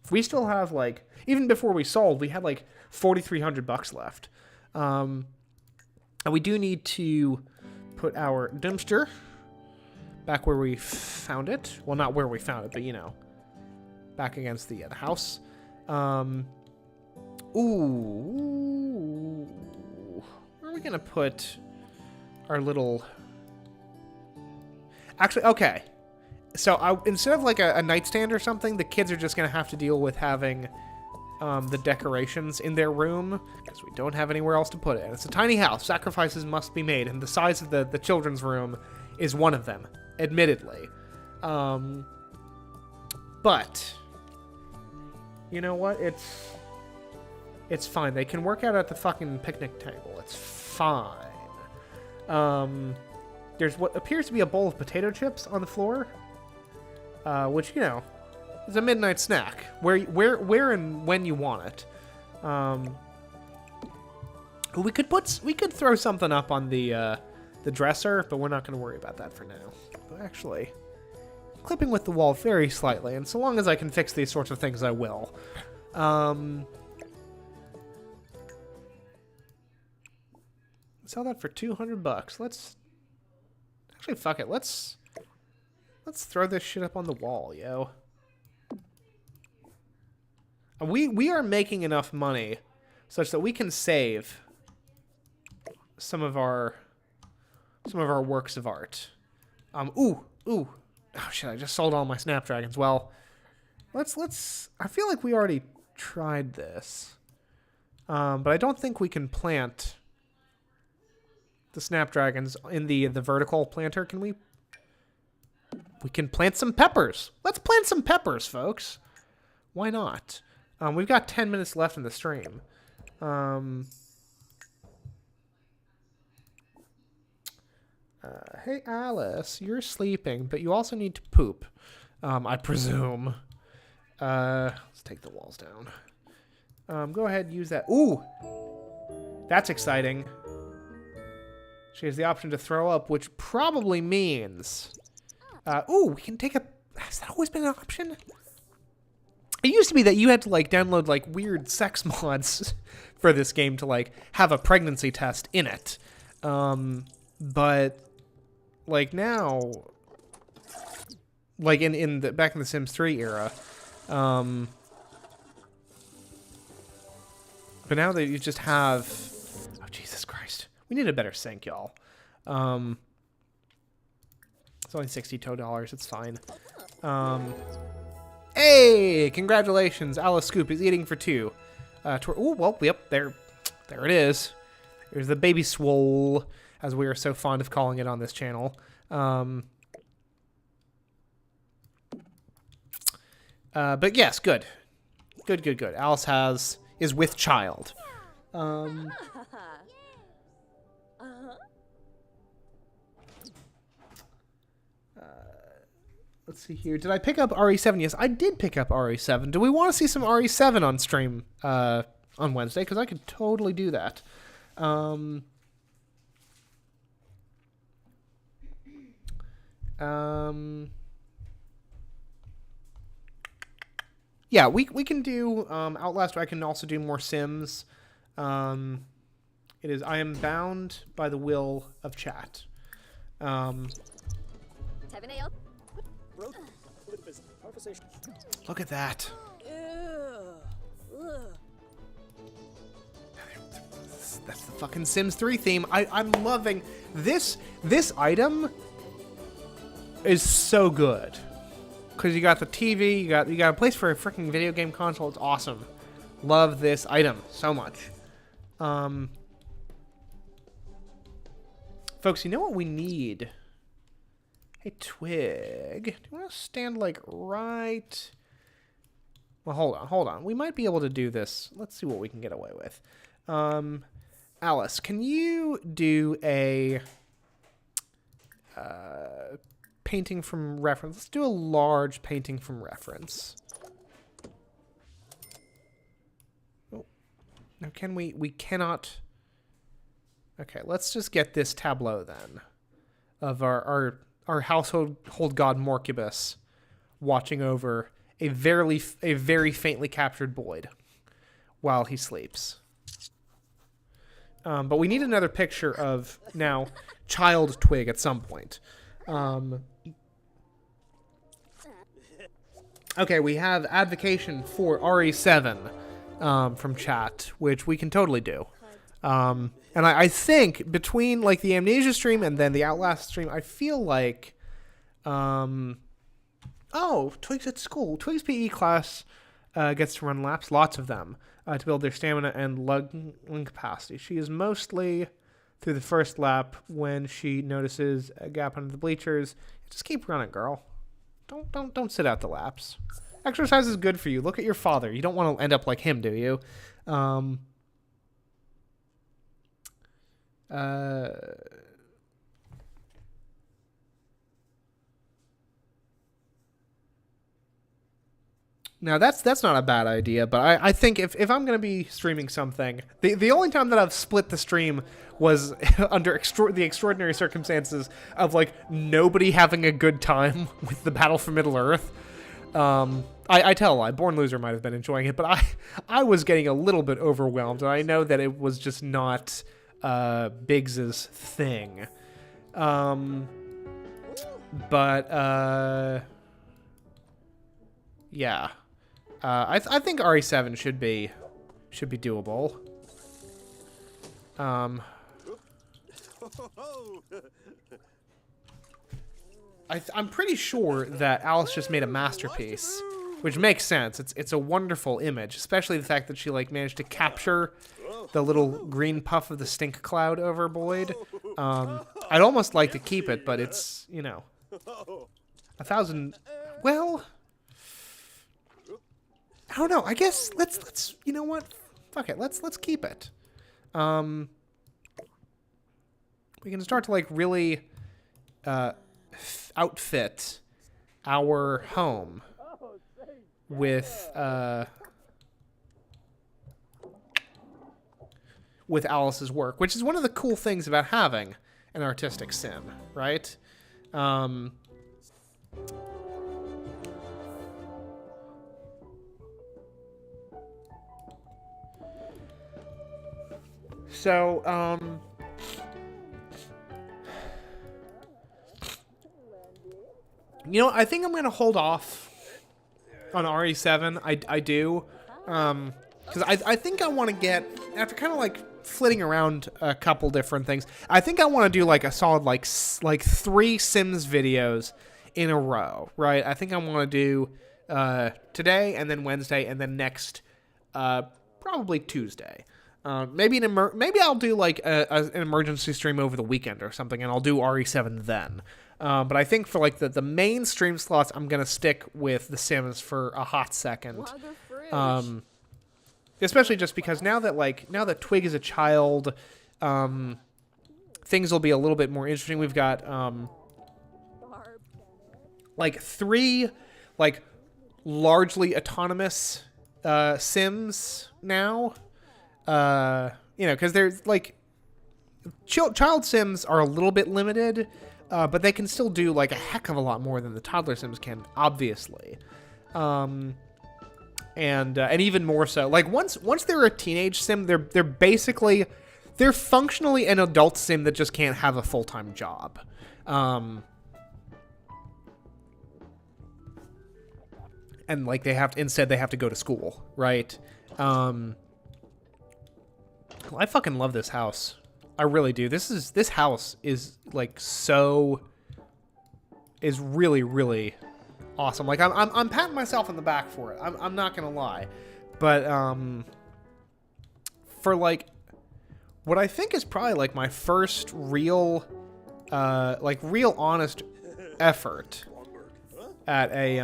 We still have like, even before we sold, we had like $4,300 left. And we do need to put our dumpster back where we found it. Well, not where we found it, but you know, back against the house. Ooh, where are we gonna put our little? Actually, okay. So instead of like a nightstand or something, the kids are just gonna have to deal with having the decorations in their room because we don't have anywhere else to put it. And it's a tiny house. Sacrifices must be made, and the size of the children's room is one of them, admittedly. But you know what? It's fine. They can work out at the fucking picnic table. It's fine. There's what appears to be a bowl of potato chips on the floor, which, you know, is a midnight snack. Where and when you want it. We could throw something up on the dresser, but we're not going to worry about that for now. But actually, clipping with the wall very slightly, and so long as I can fix these sorts of things, I will. Sell that for $200. Let's actually fuck it. Let's throw this shit up on the wall, yo. We are making enough money such that we can save some of our works of art. Ooh. Oh shit! I just sold all my snapdragons. Well, let's. I feel like we already tried this, but I don't think we can plant the snapdragons in the vertical planter. Can we? We can plant some peppers. Let's plant some peppers, folks. Why not? We've got 10 minutes left in the stream. Hey, Alice, you're sleeping, but you also need to poop, I presume. Let's take the walls down. Go ahead and use that. Ooh! That's exciting. She has the option to throw up, which probably means... ooh, we can take a... Has that always been an option? It used to be that you had to, like, download, like, weird sex mods for this game to, like, have a pregnancy test in it. But, like, now... Like, in the back in the Sims 3 era... But now that you just have... Oh, Jesus Christ. We need a better sink, y'all. It's only $62. It's fine. Hey! Congratulations. Alice Scoop is eating for two. Oh, well, yep. There it is. There's the baby swole, as we are so fond of calling it on this channel. But yes, good. Good. Alice is with child. Let's see here. Did I pick up RE7? Yes, I did pick up RE7. Do we want to see some RE7 on stream on Wednesday? Because I could totally do that. Yeah, we can do Outlast. I can also do more Sims. It is I am bound by the will of chat. Look at that. That's the fucking Sims 3 theme. I'm loving this. This item is so good because you got the TV, you got a place for a freaking video game console. It's awesome. Love this item so much. Folks, you know what we need? Hey, Twig, do you want to stand like right? Well, hold on. We might be able to do this. Let's see what we can get away with. Alice, can you do a painting from reference? Let's do a large painting from reference. Oh, now can we? We cannot. Okay, let's just get this tableau then of our household god Morcubus watching over a very faintly captured Boyd while he sleeps. But we need another picture of now child Twig at some point. Okay, we have advocation for RE7 from chat, which we can totally do. And I think between like the Amnesia stream and then the Outlast stream, I feel like, oh, Twig's at school. Twig's PE class gets to run laps, lots of them, to build their stamina and lung capacity. She is mostly through the first lap when she notices a gap under the bleachers. Just keep running, girl. Don't sit out the laps. Exercise is good for you. Look at your father. You don't want to end up like him, do you? Now that's not a bad idea, but I think if I'm going to be streaming something, the only time that I've split the stream was under the extraordinary circumstances of like nobody having a good time with the Battle for Middle-earth. I tell a lie, Born Loser might have been enjoying it, but I was getting a little bit overwhelmed, and I know that it was just not Biggs's thing. Yeah. I think RE7 should be doable. I'm pretty sure that Alice just made a masterpiece, which makes sense. It's a wonderful image, especially the fact that she like managed to capture the little green puff of the stink cloud over Boyd. I'd almost like to keep it, but it's, you know, 1,000. Well, I don't know. I guess let's you know what? Fuck it. Let's keep it. We can start to like really outfit our home with Alice's work, which is one of the cool things about having an artistic sim, right? So, you know, I think I'm going to hold off on RE7. I do. Because I think I want to get, after kind of like flitting around a couple different things, I think I want to do like a solid like 3 Sims videos in a row, right? I think I want to do today and then Wednesday and then next probably Tuesday. Maybe I'll do like an emergency stream over the weekend or something, and I'll do RE7 then. But I think for like the main stream slots, I'm gonna stick with The Sims for a hot second. Especially just because now that Twig is a child, things will be a little bit more interesting. We've got like 3 like largely autonomous Sims now. You know, because there's like child Sims are a little bit limited, but they can still do like a heck of a lot more than the toddler Sims can, obviously. And even more so, like once they're a teenage Sim, they're functionally an adult Sim that just can't have a full-time job. And like they have to go to school, right? I fucking love this house. I really do. This house is like is really, really awesome. Like I'm patting myself on the back for it. I'm not gonna lie, but for like what I think is probably like my first real real honest effort at a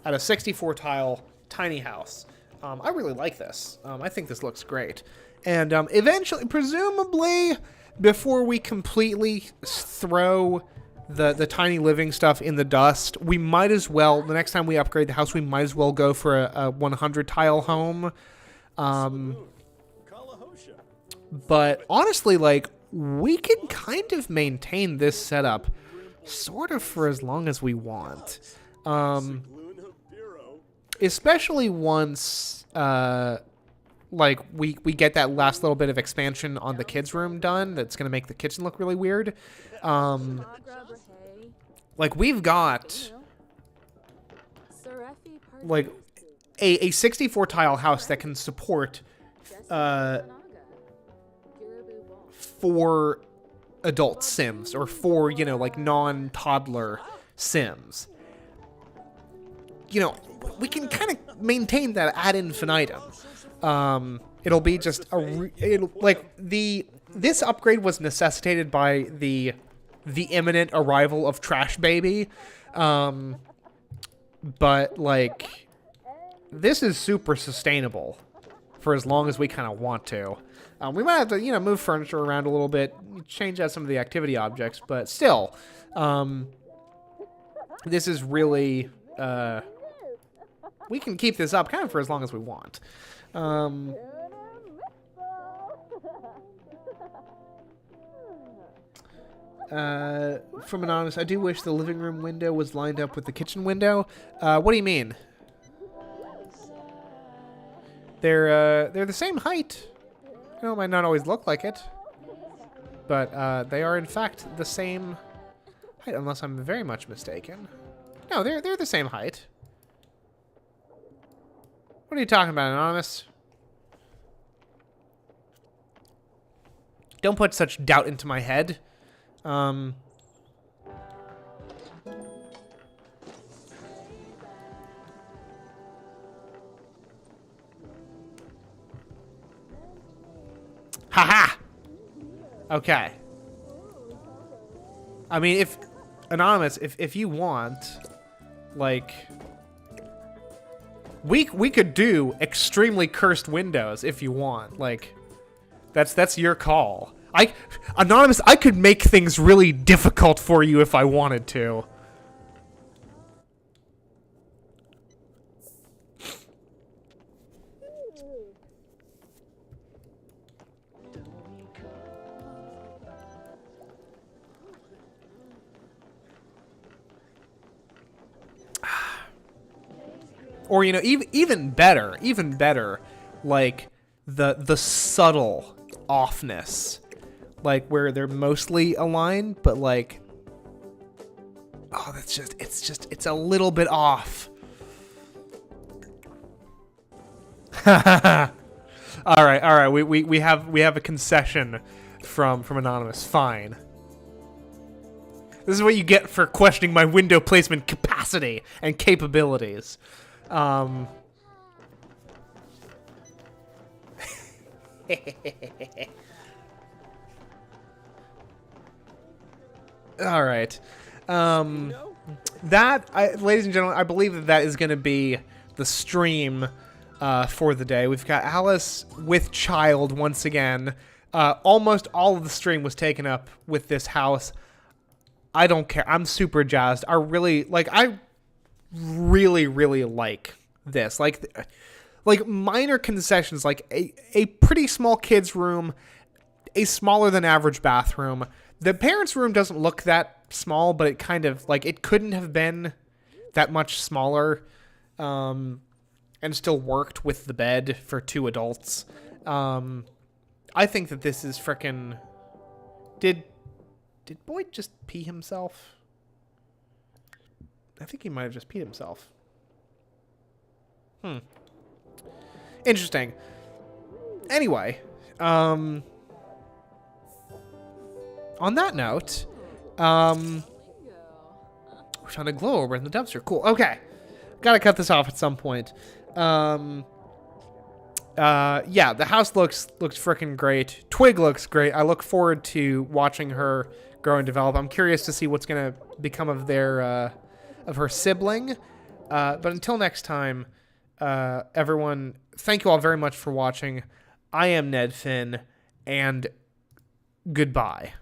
at a 64 tile tiny house. I really like this. I think this looks great. And eventually, presumably, before we completely throw the tiny living stuff in the dust, we might as well, the next time we upgrade the house, we might as well go for a 100 tile home. But honestly, like, we can kind of maintain this setup sort of for as long as we want. Especially once, like, we get that last little bit of expansion on the kids' room done. That's going to make the kitchen look really weird. Like, we've got, like, a 64 tile house that can support, 4 adult Sims, or 4, you know, like, non-toddler Sims. You know, we can kind of maintain that ad infinitum. It'll be just this upgrade was necessitated by the imminent arrival of Trash Baby. But like, this is super sustainable for as long as we kind of want to. We might have to, you know, move furniture around a little bit, change out some of the activity objects, but still, this is really, we can keep this up kind of for as long as we want. From Anonymous, I do wish the living room window was lined up with the kitchen window. What do you mean? They're the same height. You know, it might not always look like it, but they are in fact the same height, unless I'm very much mistaken. No, they're the same height. What are you talking about, Anonymous? Don't put such doubt into my head. Haha! Okay. I mean, if... Anonymous, if you want, like... We could do extremely cursed windows if you want. Like, that's your call. Anonymous, I could make things really difficult for you if I wanted to. Or, you know, even better, like the subtle offness, like where they're mostly aligned, but like, oh, it's a little bit off. all right, we have a concession from Anonymous. Fine. This is what you get for questioning my window placement capacity and capabilities. All right. Ladies and gentlemen, I believe that is going to be the stream for the day. We've got Alice with child once again. Almost all of the stream was taken up with this house. I don't care. I'm super jazzed. I really like this. Like minor concessions, like a pretty small kid's room, a smaller than average bathroom. The parents' room doesn't look that small, but it kind of, like, it couldn't have been that much smaller, and still worked with the bed for 2 adults. I think that this is frickin'... Did Boyd just pee himself? I think he might have just peed himself. Interesting. Anyway, on that note, we're trying to glow over in the dumpster. Cool. Okay. Gotta cut this off at some point. Yeah, the house looks freaking great. Twig looks great. I look forward to watching her grow and develop. I'm curious to see what's gonna become of their of her sibling. But until next time, everyone, thank you all very much for watching. I am Ned Finn, and goodbye.